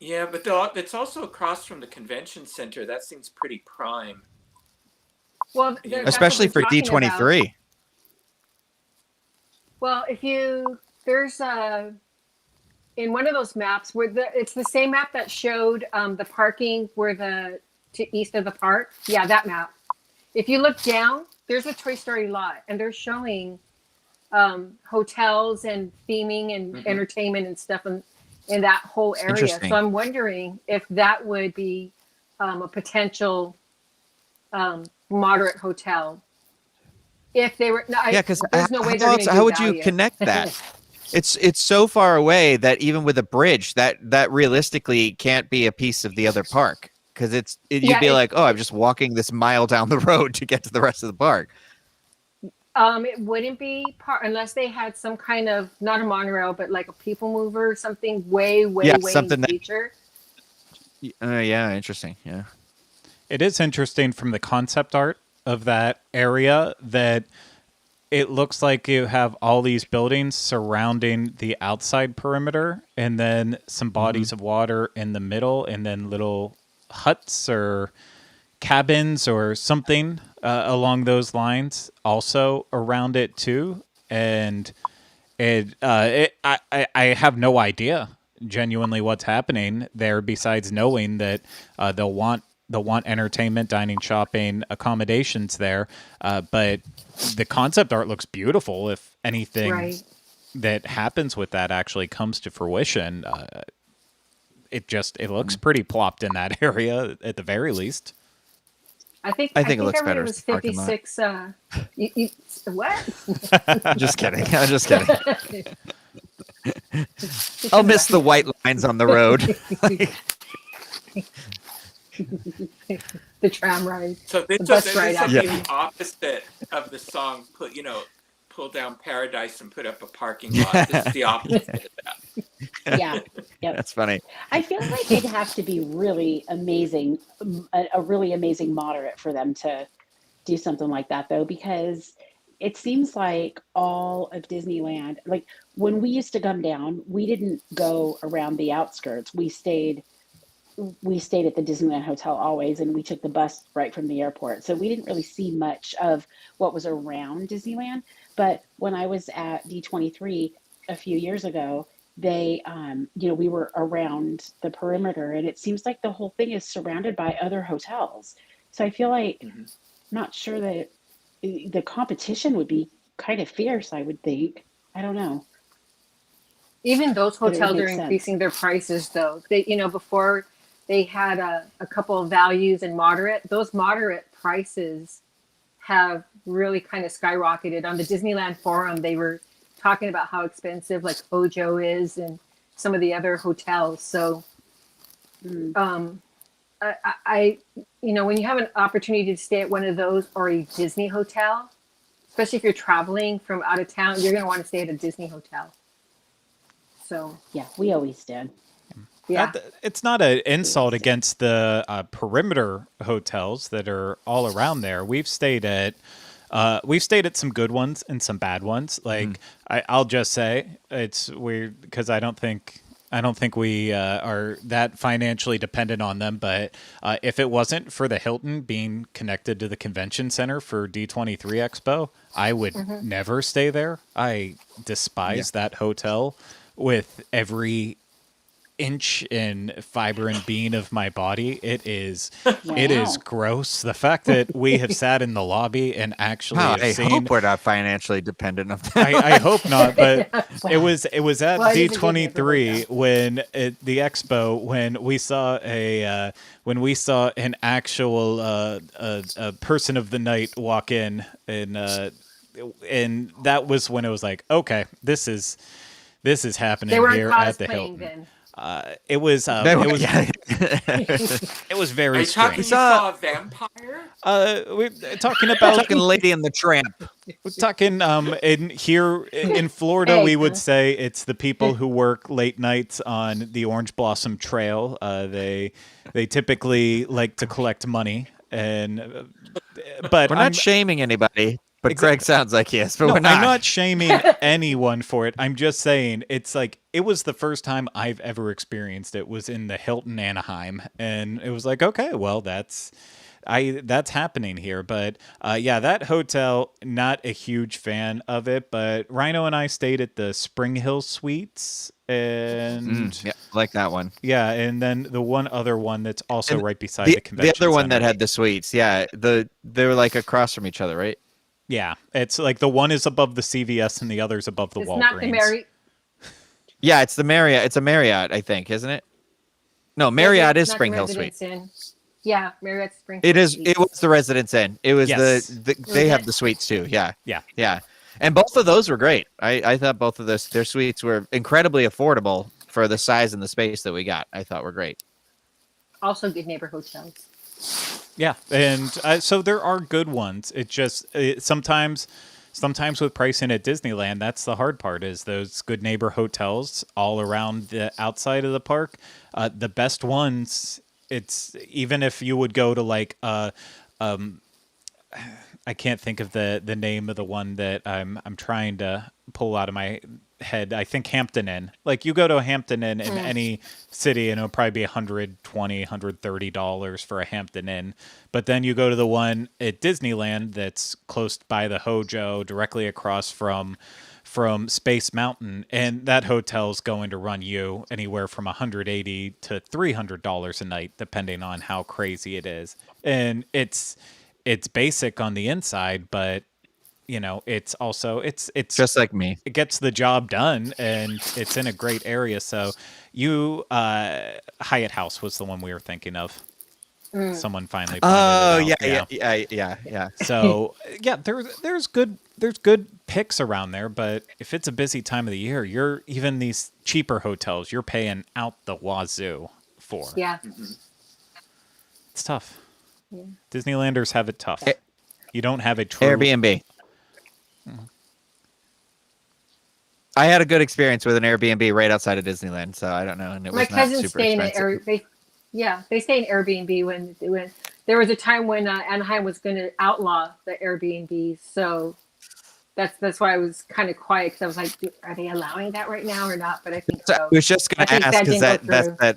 Speaker 3: Yeah, but it's also across from the convention center. That seems pretty prime.
Speaker 2: Well,
Speaker 3: Yeah.
Speaker 2: that's what
Speaker 4: Especially
Speaker 2: we're
Speaker 4: for
Speaker 2: talking about.
Speaker 4: D23.
Speaker 2: Well, there's in one of those maps where it's the same map that showed the parking to east of the park. Yeah, that map. If you look down, there's a Toy Story lot, and they're showing hotels and theming and entertainment and stuff in that whole area.
Speaker 4: Interesting.
Speaker 2: So I'm wondering if that would be a potential moderate hotel. If they were, no,
Speaker 4: Yeah, because
Speaker 2: there's no way they're going to do
Speaker 4: how would you
Speaker 2: value.
Speaker 4: connect that? It's so far away that even with a bridge, that realistically can't be a piece of the other park, because you'd be like, oh, I'm just walking this mile down the road to get to the rest of the park.
Speaker 2: It wouldn't be part unless they had some kind of, not a monorail, but like a people mover or something way in the future.
Speaker 4: Yeah, interesting. Yeah,
Speaker 1: It is interesting from the concept art of that area that it looks like you have all these buildings surrounding the outside perimeter, and then some bodies of water in the middle, and then little huts or cabins or something along those lines also around it too. And I have no idea genuinely what's happening there, besides knowing that they'll want entertainment, dining, shopping, accommodations there. But the concept art looks beautiful. If anything that happens with that actually comes to fruition, it looks pretty plopped in that area at the very least.
Speaker 2: I think
Speaker 4: it looks better.
Speaker 2: It was 56. What?
Speaker 4: Just kidding. I'm just kidding. I'll miss the white lines on the road.
Speaker 2: The tram ride.
Speaker 3: So this is the opposite of the song. Pull down Paradise and put up a parking lot. This is the opposite of that.
Speaker 5: Yeah, yep.
Speaker 4: That's funny.
Speaker 5: I feel like it'd have to be really amazing, a really amazing moderate for them to do something like that, though, because it seems like all of Disneyland, like when we used to come down, we didn't go around the outskirts. We stayed at the Disneyland Hotel always, and we took the bus right from the airport. So we didn't really see much of what was around Disneyland. But when I was at D23 a few years ago, they, we were around the perimeter, and it seems like the whole thing is surrounded by other hotels. So I feel like, not sure that the competition would be kind of fierce, I would think. I don't know.
Speaker 2: Even those hotels are increasing their prices, though. They, before they had a couple of values and those moderate prices have really kind of skyrocketed. On the Disneyland Forum, they were talking about how expensive like Ojo is and some of the other hotels. So, I when you have an opportunity to stay at one of those or a Disney hotel, especially if you're traveling from out of town, you're going to want to stay at a Disney hotel. So
Speaker 5: yeah, we always did.
Speaker 2: Yeah,
Speaker 1: it's not an insult against the perimeter hotels that are all around there. We've stayed at some good ones and some bad ones. Like I'll just say it's weird because I don't think we are that financially dependent on them. But if it wasn't for the Hilton being connected to the convention center for D23 Expo, I would never stay there. I despise that hotel with every inch and fiber and being of my body. It is gross. The fact that we have sat in the lobby and actually
Speaker 4: I hope we're not financially dependent on that.
Speaker 1: I hope not, but it was at D23 when the expo when we saw an actual a person of the night walk in, and that was when it was like, okay, this is happening here at the Hilton.
Speaker 2: Then.
Speaker 1: It was very
Speaker 3: Are you
Speaker 1: strange.
Speaker 3: you saw a vampire?
Speaker 1: We're talking about
Speaker 4: Lady and the Tramp.
Speaker 1: we're talking in Florida, we would say it's the people who work late nights on the Orange Blossom Trail. They typically like to collect money, but
Speaker 4: we're not shaming anybody. But Greg sounds like he is, but we're not.
Speaker 1: I'm not shaming anyone for it. I'm just saying it's like it was the first time I've ever experienced it was in the Hilton Anaheim, and it was like, okay, well that's happening here. But that hotel, not a huge fan of it. But Rhino and I stayed at the Spring Hill Suites, and
Speaker 4: I like that one.
Speaker 1: Yeah, and then the one other one that's also right beside the convention.
Speaker 4: The other one
Speaker 1: center.
Speaker 4: that had the suites, they were like across from each other, right?
Speaker 1: Yeah, it's like the one is above the CVS and the other's above the Walgreens.
Speaker 2: Not the Marriott.
Speaker 4: Yeah, it's the Marriott. It's a Marriott, I think, isn't it? No, Marriott is Spring Hill Suite.
Speaker 2: Yeah, Marriott Spring.
Speaker 4: It is. It was the Residence Inn. It was
Speaker 1: Yes.
Speaker 4: they have the suites too. Yeah.
Speaker 1: Yeah.
Speaker 4: Yeah. And both of those were great. I thought both of their suites were incredibly affordable for the size and the space that we got. I thought were great.
Speaker 2: Also good neighbor hotels.
Speaker 1: Yeah, and so there are good ones. Sometimes with pricing at Disneyland, that's the hard part. Is those good neighbor hotels all around the outside of the park. The best ones. It's even if you would go to like I can't think of the name of the one that I'm trying to pull out of my head. I think Hampton Inn. Like you go to a Hampton Inn in any city and it'll probably be $120, $130 for a Hampton Inn. But then you go to the one at Disneyland that's close by the Hojo, directly across from Space Mountain, and that hotel's going to run you anywhere from $180 to $300 a night, depending on how crazy it is. And it's basic on the inside, but it's also it's
Speaker 4: Just like me.
Speaker 1: it gets the job done, and it's in a great area. So Hyatt House was the one we were thinking of. Someone finally pointed it out.
Speaker 4: Yeah.
Speaker 1: So yeah, there's good picks around there, but if it's a busy time of the year, even these cheaper hotels you're paying out the wazoo for.
Speaker 2: Yeah.
Speaker 1: It's tough.
Speaker 2: Yeah.
Speaker 1: Disneylanders have it tough. You don't have a true
Speaker 4: Airbnb. I had a good experience with an Airbnb right outside of Disneyland, so I don't know, and it
Speaker 2: My
Speaker 4: was not
Speaker 2: cousins
Speaker 4: super
Speaker 2: stay in
Speaker 4: expensive.
Speaker 2: they stay in Airbnb when there was a time when Anaheim was going to outlaw the Airbnb. So that's why I was kind of quiet, because I was like, are they allowing that right now or not? But I think
Speaker 4: So
Speaker 2: so.
Speaker 4: I was just going to
Speaker 2: I think
Speaker 4: ask because
Speaker 2: that didn't go
Speaker 4: that's
Speaker 2: through.
Speaker 4: that.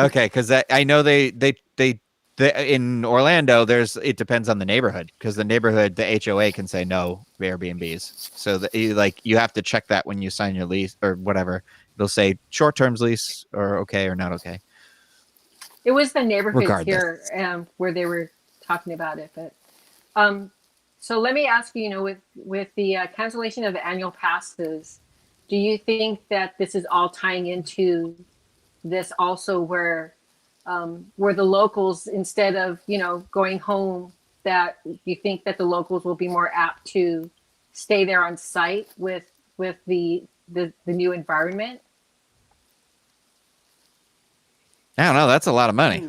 Speaker 4: Okay, because I know they in Orlando, it depends on the neighborhood, because the neighborhood, the HOA can say no Airbnbs. So you have to check that when you sign your lease or whatever. It'll say short term lease or okay or not okay.
Speaker 2: It was the neighborhoods
Speaker 4: Regardless.
Speaker 2: here where they were talking about it. But so let me ask you, with the cancellation of the annual passes, do you think that this is all tying into this also, where the locals, instead of going home, that you think that the locals will be more apt to stay there on site with the new environment?
Speaker 4: I don't know. That's a lot of money.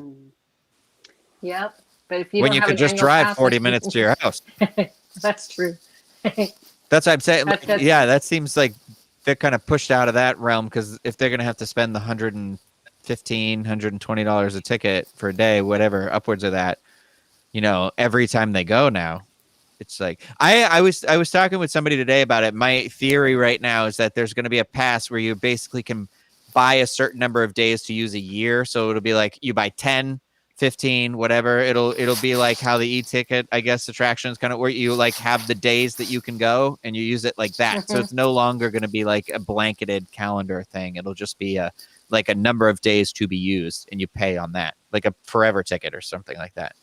Speaker 2: Yep. But if you
Speaker 4: When
Speaker 2: don't
Speaker 4: you
Speaker 2: have
Speaker 4: could
Speaker 2: an
Speaker 4: just
Speaker 2: annual
Speaker 4: drive
Speaker 2: pass,
Speaker 4: 40 minutes to your house.
Speaker 2: That's true.
Speaker 4: That's what I'm saying.
Speaker 2: That's-
Speaker 4: Yeah, that seems like they're kind of pushed out of that realm, because if they're going to have to spend the $115, $120 a ticket for a day, whatever, upwards of that, every time they go now, it's like I was talking with somebody today about it. My theory right now is that there's going to be a pass where you basically can buy a certain number of days to use a year. So it'll be like you buy 10, 15, whatever. It'll be like how the e-ticket, I guess, attractions kind of, where you like have the days that you can go and you use it like that. So it's no longer going to be like a blanketed calendar thing. It'll just be a number of days to be used, and you pay on that, like a forever ticket or something like that.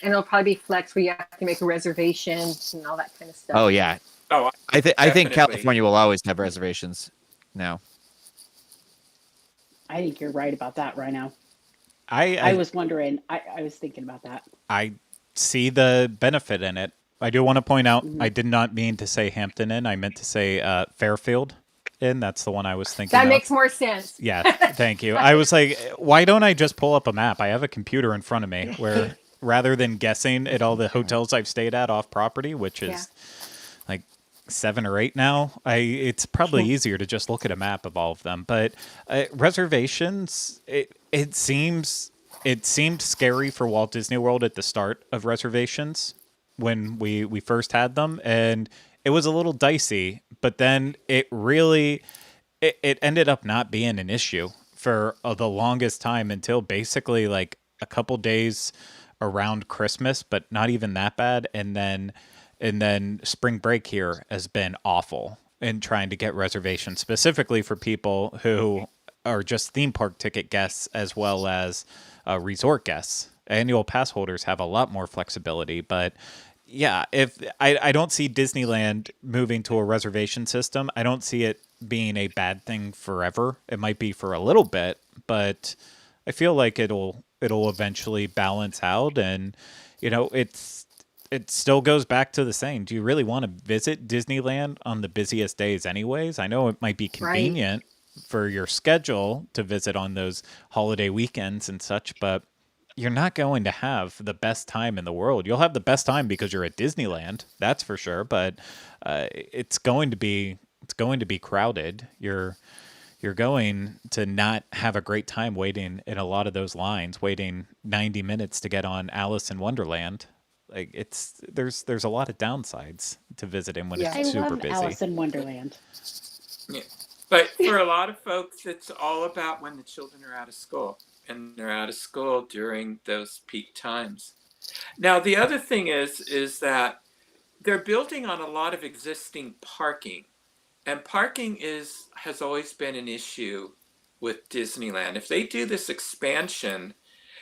Speaker 2: And it'll probably be flex where you have to make a reservation and all that kind of stuff.
Speaker 4: Oh yeah.
Speaker 3: Oh,
Speaker 4: I think
Speaker 3: definitely.
Speaker 4: California will always have reservations now.
Speaker 5: I think you're right about that right now.
Speaker 1: I
Speaker 5: was wondering. I was thinking about that.
Speaker 1: I see the benefit in it. I do want to point out,
Speaker 5: Mhm.
Speaker 1: I did not mean to say Hampton Inn. I meant to say Fairfield Inn. That's the one I was thinking
Speaker 2: That
Speaker 1: of.
Speaker 2: makes more sense.
Speaker 1: Yeah, thank you. I was like, why don't I just pull up a map? I have a computer in front of me where rather than guessing at all the hotels I've stayed at off property, which is like 7 or 8 now, it's probably easier to just look at a map of all of them. But Reservations, it seemed scary for Walt Disney World at the start of Reservations when we first had them, and it was a little dicey, but then it ended up not being an issue for the longest time, until basically like a couple days around Christmas, but not even that bad. And then spring break here has been awful in trying to get reservations, specifically for people who are just theme park ticket guests as well as resort guests. Annual pass holders have a lot more flexibility, but yeah, if I don't see Disneyland moving to a reservation system, I don't see it being a bad thing forever. It might be for a little bit, but I feel like it'll it'll eventually balance out. And it still goes back to the saying, do you really want to visit Disneyland on the busiest days anyways? I know it might be convenient for your schedule to visit on those holiday weekends and such, but you're not going to have the best time in the world. You'll have the best time because you're at Disneyland, that's for sure, but it's going to be crowded. You're going to not have a great time waiting in a lot of those lines, waiting 90 minutes to get on Alice in Wonderland. Like there's a lot of downsides to visiting when
Speaker 2: Yeah.
Speaker 1: it's
Speaker 5: I
Speaker 1: super
Speaker 5: love
Speaker 1: busy.
Speaker 5: Alice in Wonderland.
Speaker 3: Yeah. But for a lot of folks, it's all about when the children are out of school, and they're out of school during those peak times. Now, the other thing is that they're building on a lot of existing parking, and parking has always been an issue with Disneyland. If they do this expansion,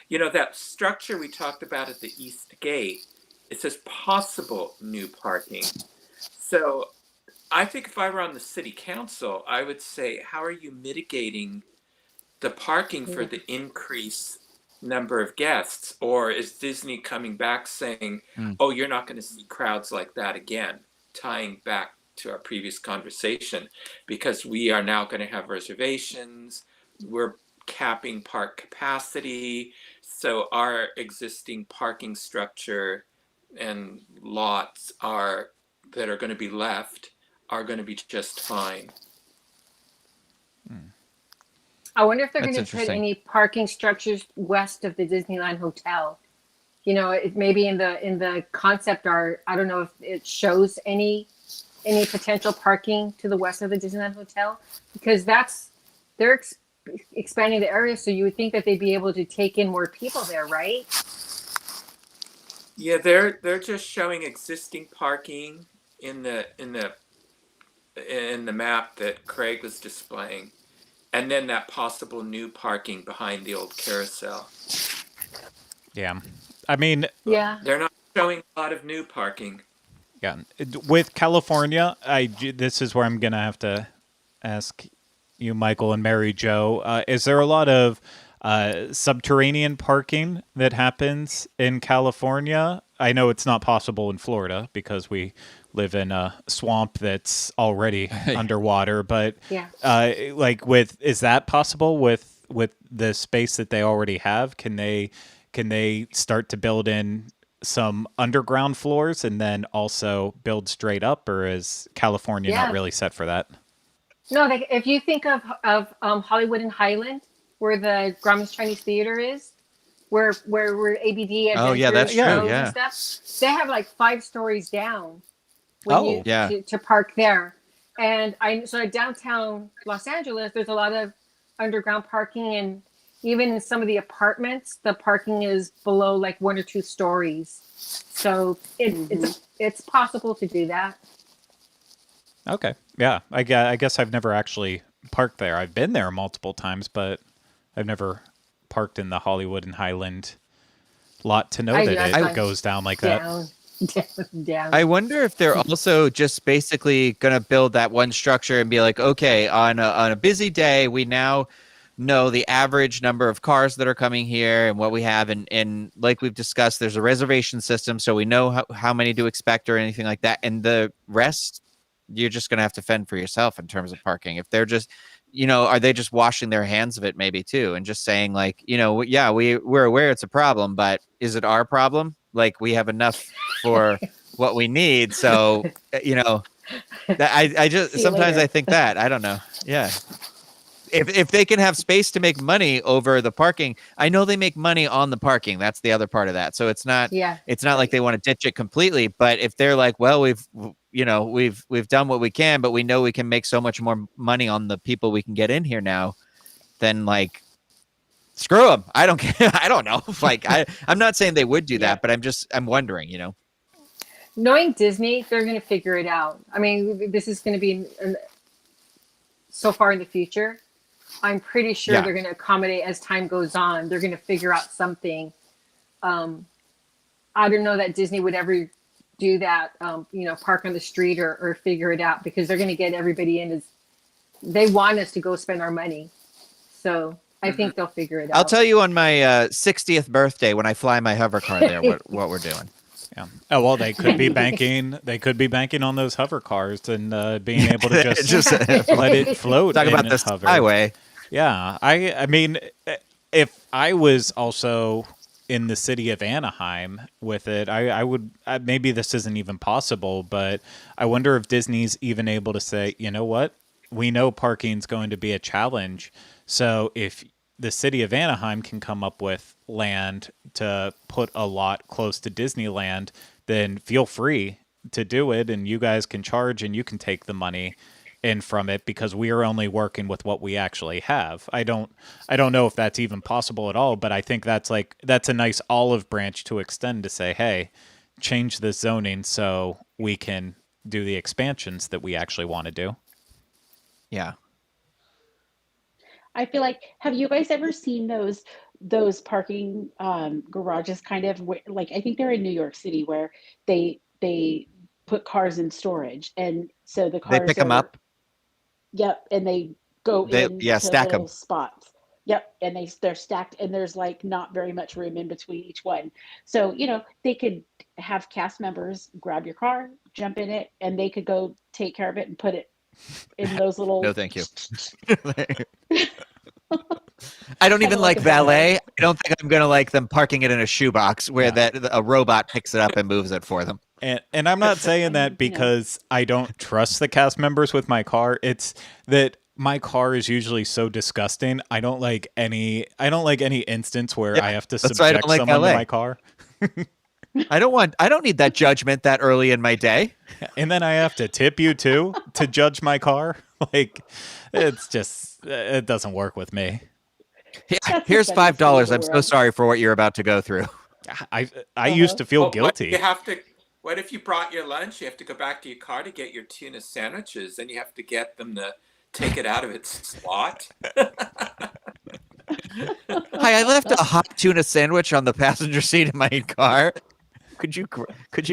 Speaker 3: that structure we talked about at the East Gate, it says possible new parking. So I think if I were on the city council, I would say, how are you mitigating the parking for the increased number of guests? Or is Disney coming back saying, oh, you're not going to see crowds like that again, tying back to our previous conversation, because we are now going to have reservations, we're capping park capacity, so our existing parking structure and lots that are going to be left are going to be just fine.
Speaker 2: I wonder if they're
Speaker 4: That's
Speaker 2: going to put
Speaker 4: interesting.
Speaker 2: any parking structures west of the Disneyland Hotel. It maybe in the concept art, I don't know if it shows any potential parking to the west of the Disneyland Hotel, because they're expanding the area, so you would think that they'd be able to take in more people there, right?
Speaker 3: Yeah, they're just showing existing parking in the map that Craig was displaying, and then that possible new parking behind the old carousel.
Speaker 1: Yeah. I mean,
Speaker 2: Yeah.
Speaker 3: They're not showing a lot of new parking.
Speaker 1: yeah, with California, this is where I'm going to have to ask you, Michael and Mary Jo, is there a lot of subterranean parking that happens in California? I know it's not possible in Florida because we live in a swamp that's already underwater, but
Speaker 2: Yeah.
Speaker 1: is that possible with the space that they already have? Can they start to build in some underground floors and then also build straight up, or is California not really set for that?
Speaker 2: No, if you think of Hollywood and Highland, where the Grauman's Chinese Theater is, where ABD
Speaker 4: Oh, yeah, that's
Speaker 2: Adventures
Speaker 4: true,
Speaker 2: goes
Speaker 4: yeah.
Speaker 2: and stuff, they have like 5 stories down to park there. And so at downtown Los Angeles, there's a lot of underground parking, and even in some of the apartments, the parking is below like 1 or 2 stories. So it's possible to do that.
Speaker 1: Okay. Yeah. I guess I've never actually parked there. I've been there multiple times, but I've never parked in the Hollywood and Highland lot to know that it goes down like that.
Speaker 2: Down.
Speaker 4: I wonder if they're also just basically going to build that one structure and be like, okay, on a busy day, we now know the average number of cars that are coming here and what we have. And like we've discussed, there's a reservation system, so we know how many to expect or anything like that. And the rest, you're just going to have to fend for yourself in terms of parking. If they're just, are they just washing their hands of it maybe too, and just saying like, yeah, we're aware it's a problem, but is it our problem? Like, we have enough for what we need. So, I just sometimes I think that, I don't know. Yeah. If they can have space to make money over the parking, I know they make money on the parking. That's the other part of that. So it's not like they want to ditch it completely. But if they're like, well, we've done what we can, but we know we can make so much more money on the people we can get in here now, then like, screw them. I don't care. I don't know. Like, I'm not saying they would do that, but I'm wondering,
Speaker 2: Knowing Disney, they're going to figure it out. I mean, this is going to be so far in the future. I'm pretty sure they're going to accommodate as time goes on. They're going to figure out something. I don't know that Disney would ever do that, park on the street or figure it out, because they're going to get everybody in. They want us to go spend our money. So I think they'll figure it out.
Speaker 4: I'll tell you on my 60th birthday when I fly my hover car there what we're doing.
Speaker 1: Yeah. Oh well, they could be banking. They could be banking on those hover cars and being able to just let it float.
Speaker 4: Talk about this
Speaker 1: hover.
Speaker 4: highway.
Speaker 1: Yeah, I mean, if I was also in the city of Anaheim with it, I would maybe this isn't even possible, but I wonder if Disney's even able to say, you know what, we know parking's going to be a challenge, so if the city of Anaheim can come up with land to put a lot close to Disneyland, then feel free to do it, and you guys can charge and you can take the money in from it because we are only working with what we actually have. I don't know if that's even possible at all, but I think that's a nice olive branch to extend to say, hey, change the zoning so we can do the expansions that we actually want to do.
Speaker 4: Yeah.
Speaker 5: I feel like, have you guys ever seen those parking garages kind of like, I think they're in New York City where they put cars in storage, and so the cars
Speaker 4: They pick them up.
Speaker 5: Yep, and they go
Speaker 4: stack
Speaker 5: little
Speaker 4: them.
Speaker 5: spots. Yep, and they're stacked, and there's like not very much room in between each one. So they could have cast members grab your car, jump in it, and they could go take care of it and put it in those little.
Speaker 4: No, thank you. I don't even like
Speaker 5: a
Speaker 4: valet. I don't think I'm gonna like them parking it in a shoebox where a robot picks it up and moves it for them.
Speaker 1: And I'm not saying that because I don't trust the cast members with my car. It's that my car is usually so disgusting. I don't like any instance where I have to subject someone to my car.
Speaker 4: I don't need that judgment that early in my day.
Speaker 1: And then I have to tip you too to judge my car. Like, it's just, it doesn't work with me.
Speaker 4: Yeah, here's $5. I'm so sorry for what you're about to go through.
Speaker 1: I used to feel guilty.
Speaker 3: What if you brought your lunch? You have to go back to your car to get your tuna sandwiches, and you have to get them to take it out of its slot.
Speaker 4: Hi, I left a hot tuna sandwich on the passenger seat in my car. Could you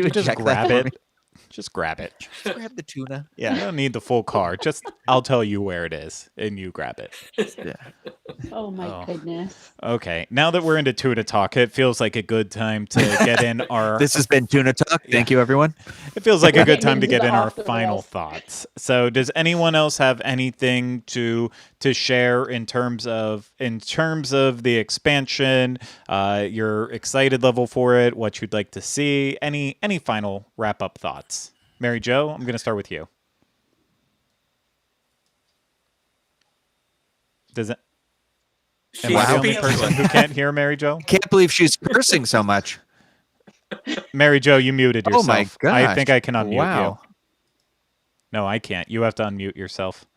Speaker 1: just grab it? Just grab it.
Speaker 4: Just grab the tuna.
Speaker 1: Yeah, I don't need the full car. Just I'll tell you where it is, and you grab it.
Speaker 4: Yeah.
Speaker 5: Oh my goodness.
Speaker 1: Okay, now that we're into tuna talk, it feels like a good time to get in our.
Speaker 4: This has been Tuna Talk. Thank you, everyone.
Speaker 1: It feels like a good time to get in our final thoughts. So, does anyone else have anything to share in terms of the expansion? Your excited level for it, what you'd like to see, any final wrap up thoughts? Mary Jo, I'm going to start with you. Does it? Am I the only person who can't hear Mary Jo?
Speaker 4: Can't believe she's cursing so much.
Speaker 1: Mary Jo, you muted yourself.
Speaker 4: Oh my gosh.
Speaker 1: I think I can unmute
Speaker 4: Wow.
Speaker 1: you. No, I can't. You have to unmute yourself.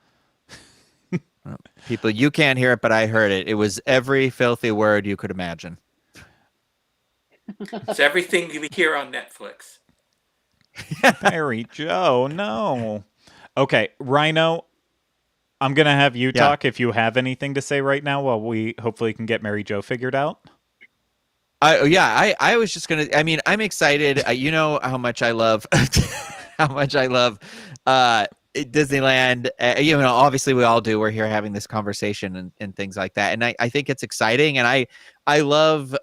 Speaker 4: People, you can't hear it, but I heard it. It was every filthy word you could imagine.
Speaker 3: It's everything you hear on Netflix.
Speaker 1: Mary Jo, no. Okay, Rhino, I'm going to have you talk if you have anything to say right now while we hopefully can get Mary Jo figured out.
Speaker 4: I was just going to, I mean, I'm excited. You know how much I love, Disneyland. Obviously we all do. We're here having this conversation and things like that. And I think it's exciting. And I love,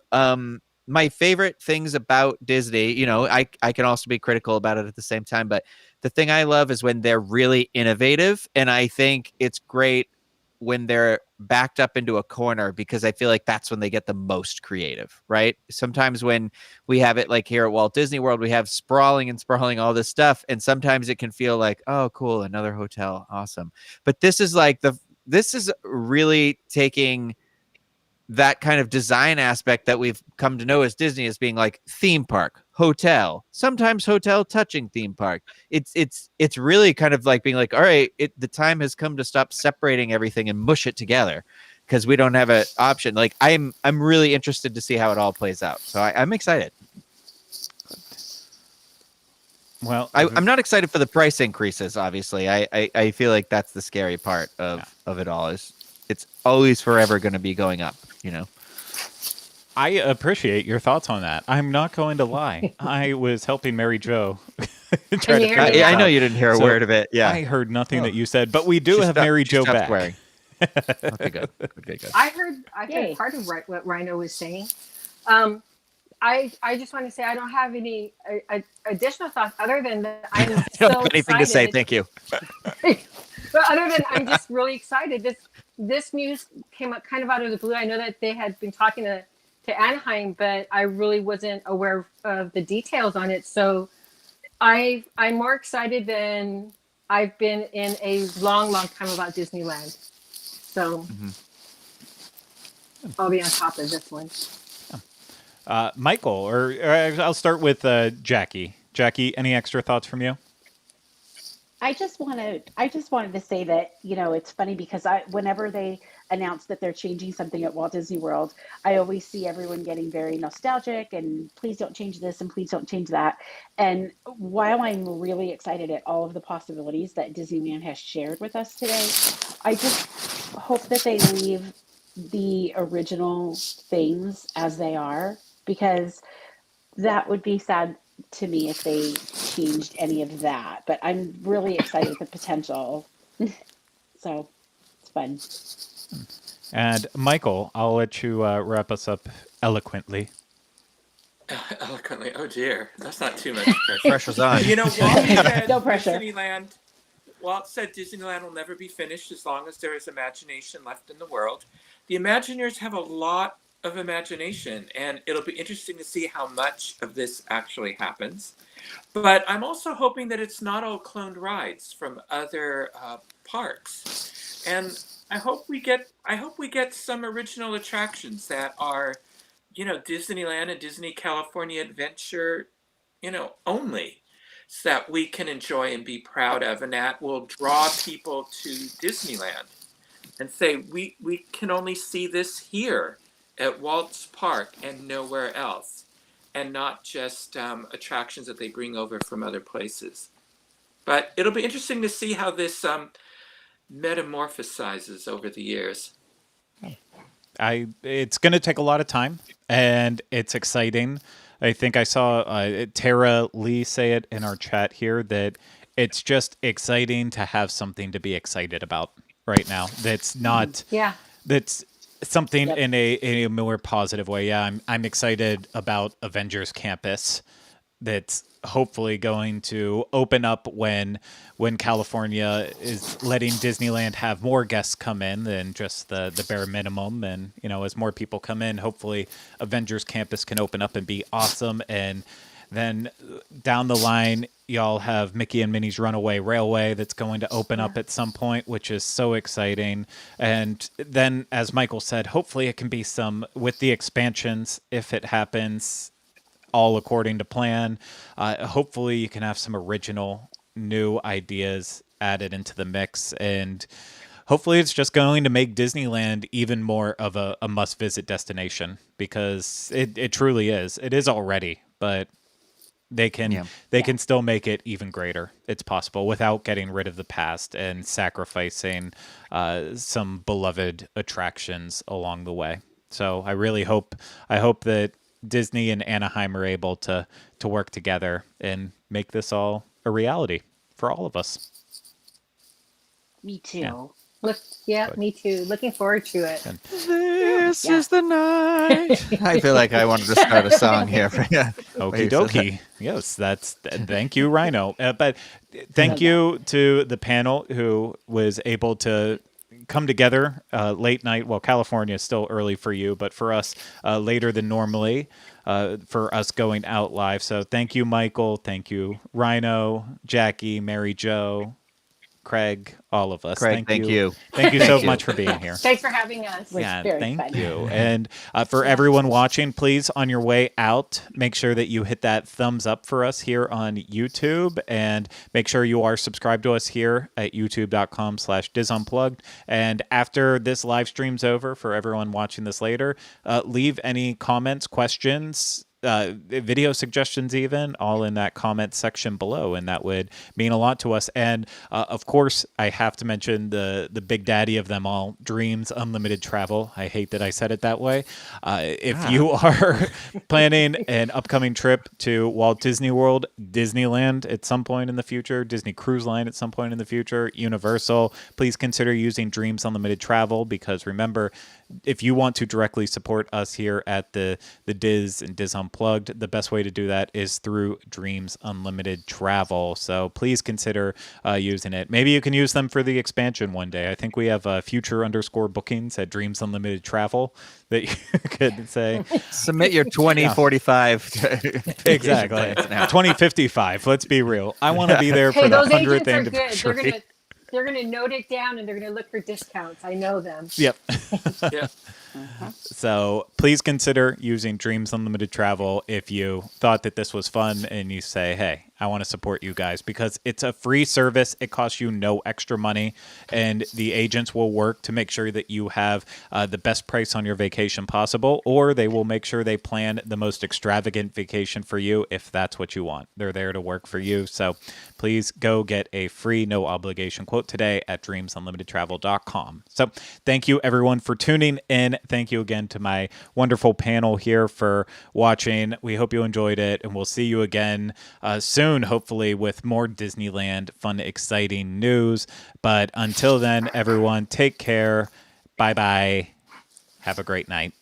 Speaker 4: my favorite things about Disney, I can also be critical about it at the same time, but the thing I love is when they're really innovative. And I think it's great when they're backed up into a corner, because I feel like that's when they get the most creative, right? Sometimes when we have it like here at Walt Disney World, we have sprawling all this stuff. And sometimes it can feel like, oh, cool, another hotel. Awesome. But this is this is really taking that kind of design aspect that we've come to know as Disney as being like theme park, hotel, sometimes hotel touching theme park. It's really kind of like being like, all right, the time has come to stop separating everything and mush it together, because we don't have an option. Like I'm really interested to see how it all plays out. So I'm excited.
Speaker 1: Well,
Speaker 4: I'm not excited for the price increases. Obviously, I feel like that's the scary part of it all. Is it's always forever going to be going up.
Speaker 1: I appreciate your thoughts on that. I'm not going to lie. I was helping Mary Jo.
Speaker 4: I know you didn't hear a word of it. Yeah,
Speaker 1: I heard nothing that you said, but we do have Mary Jo back.
Speaker 4: Okay, good. Good.
Speaker 2: I heard
Speaker 5: Yay.
Speaker 2: part of what Rhino was saying. I just want to say I don't have any additional thoughts other than that I'm
Speaker 4: I don't
Speaker 2: so
Speaker 4: have anything to say.
Speaker 2: excited.
Speaker 4: Thank you.
Speaker 2: But other than I'm just really excited. This news came up kind of out of the blue. I know that they had been talking to Anaheim, but I really wasn't aware of the details on it. So I'm more excited than I've been in a long time about Disneyland. So I'll be on top of this one.
Speaker 1: Michael, or I'll start with Jackie. Jackie, any extra thoughts from you?
Speaker 5: I just wanted to say that, it's funny because whenever they announce that they're changing something at Walt Disney World, I always see everyone getting very nostalgic and please don't change this and please don't change that. And while I'm really excited at all of the possibilities that Disneyland has shared with us today, I just hope that they leave the original things as they are, because that would be sad to me if they changed any of that. But I'm really excited at the potential. So it's fun.
Speaker 1: And Michael, I'll let you wrap us up eloquently.
Speaker 3: Eloquently. Oh dear, that's not too much pressure.
Speaker 4: Pressure's on.
Speaker 3: You know, Walt said
Speaker 5: No pressure.
Speaker 3: Walt said Disneyland will never be finished as long as there is imagination left in the world. The Imagineers have a lot of imagination, and it'll be interesting to see how much of this actually happens. But I'm also hoping that it's not all cloned rides from other parks, and I hope we get some original attractions that are, Disneyland and Disney California Adventure, only, so that we can enjoy and be proud of, and that will draw people to Disneyland and say we can only see this here at Walt's Park and nowhere else, and not just attractions that they bring over from other places. But it'll be interesting to see how this metamorphosizes over the years.
Speaker 1: It's going to take a lot of time, and it's exciting. I think I saw Tara Lee say it in our chat here that it's just exciting to have something to be excited about right now. That's not that's something in a more positive way. Yeah, I'm excited about Avengers Campus. That's hopefully going to open up when California is letting Disneyland have more guests come in than just the bare minimum. And, as more people come in, hopefully Avengers Campus can open up and be awesome. And then down the line, y'all have Mickey and Minnie's Runaway Railway that's going to open up at some point, which is so exciting. And then, as Michael said, hopefully it can be with the expansions, if it happens all according to plan. Hopefully you can have some original new ideas added into the mix, and hopefully it's just going to make Disneyland even more of a must-visit destination, because it truly is. It is already, but they can still make it even greater. It's possible without getting rid of the past and sacrificing some beloved attractions along the way. So I hope that Disney and Anaheim are able to work together and make this all a reality for all of us.
Speaker 5: Me too.
Speaker 2: Me too. Looking forward to it.
Speaker 4: This is the night. I feel like I wanted to start a song here.
Speaker 1: Okie dokie. Yes, thank you, Rhino. But thank you to the panel who was able to come together late night. Well, California is still early for you, but for us, later than normally for us going out live. So thank you, Michael. Thank you, Rhino, Jackie, Mary Jo, Craig, all of us.
Speaker 4: Craig, thank you.
Speaker 1: Thank you so much for being here.
Speaker 2: Thanks for having us.
Speaker 1: Yeah, thank
Speaker 5: fun.
Speaker 1: you. And for everyone watching, please, on your way out, make sure that you hit that thumbs up for us here on YouTube, and make sure you are subscribed to us here at youtube.com/DisUnplugged. And after this live stream's over, for everyone watching this later, leave any comments, questions, video suggestions, even all in that comment section below, and that would mean a lot to us. And of course, I have to mention the big daddy of them all, Dreams Unlimited Travel. I hate that I said it that way. If you are planning an upcoming trip to Walt Disney World, Disneyland at some point in the future, Disney Cruise Line at some point in the future, Universal, please consider using Dreams Unlimited Travel, because remember, if you want to directly support us here at the Diz and Diz Unplugged, the best way to do that is through Dreams Unlimited Travel. So please consider using it. Maybe you can use them for the expansion one day. I think we have future_bookings at Dreams Unlimited Travel that you could say.
Speaker 4: Submit your 2045.
Speaker 1: Exactly. 2055. Let's be real. I want to be there for
Speaker 2: Hey,
Speaker 1: the
Speaker 2: those
Speaker 1: 100th
Speaker 2: agents are good.
Speaker 1: anniversary.
Speaker 2: They're gonna note it down, and they're gonna look for discounts. I know them.
Speaker 1: Yep.
Speaker 3: Yeah.
Speaker 1: So please consider using Dreams Unlimited Travel if you thought that this was fun and you say, hey, I want to support you guys, because it's a free service. It costs you no extra money, and the agents will work to make sure that you have the best price on your vacation possible, or they will make sure they plan the most extravagant vacation for you if that's what you want. They're there to work for you. So please go get a free, no obligation quote today at dreamsunlimitedtravel.com. So thank you everyone for tuning in. Thank you again to my wonderful panel here for watching. We hope you enjoyed it, and we'll see you again soon, hopefully with more Disneyland fun, exciting news. But until then, everyone, take care. Bye-bye. Have a great night.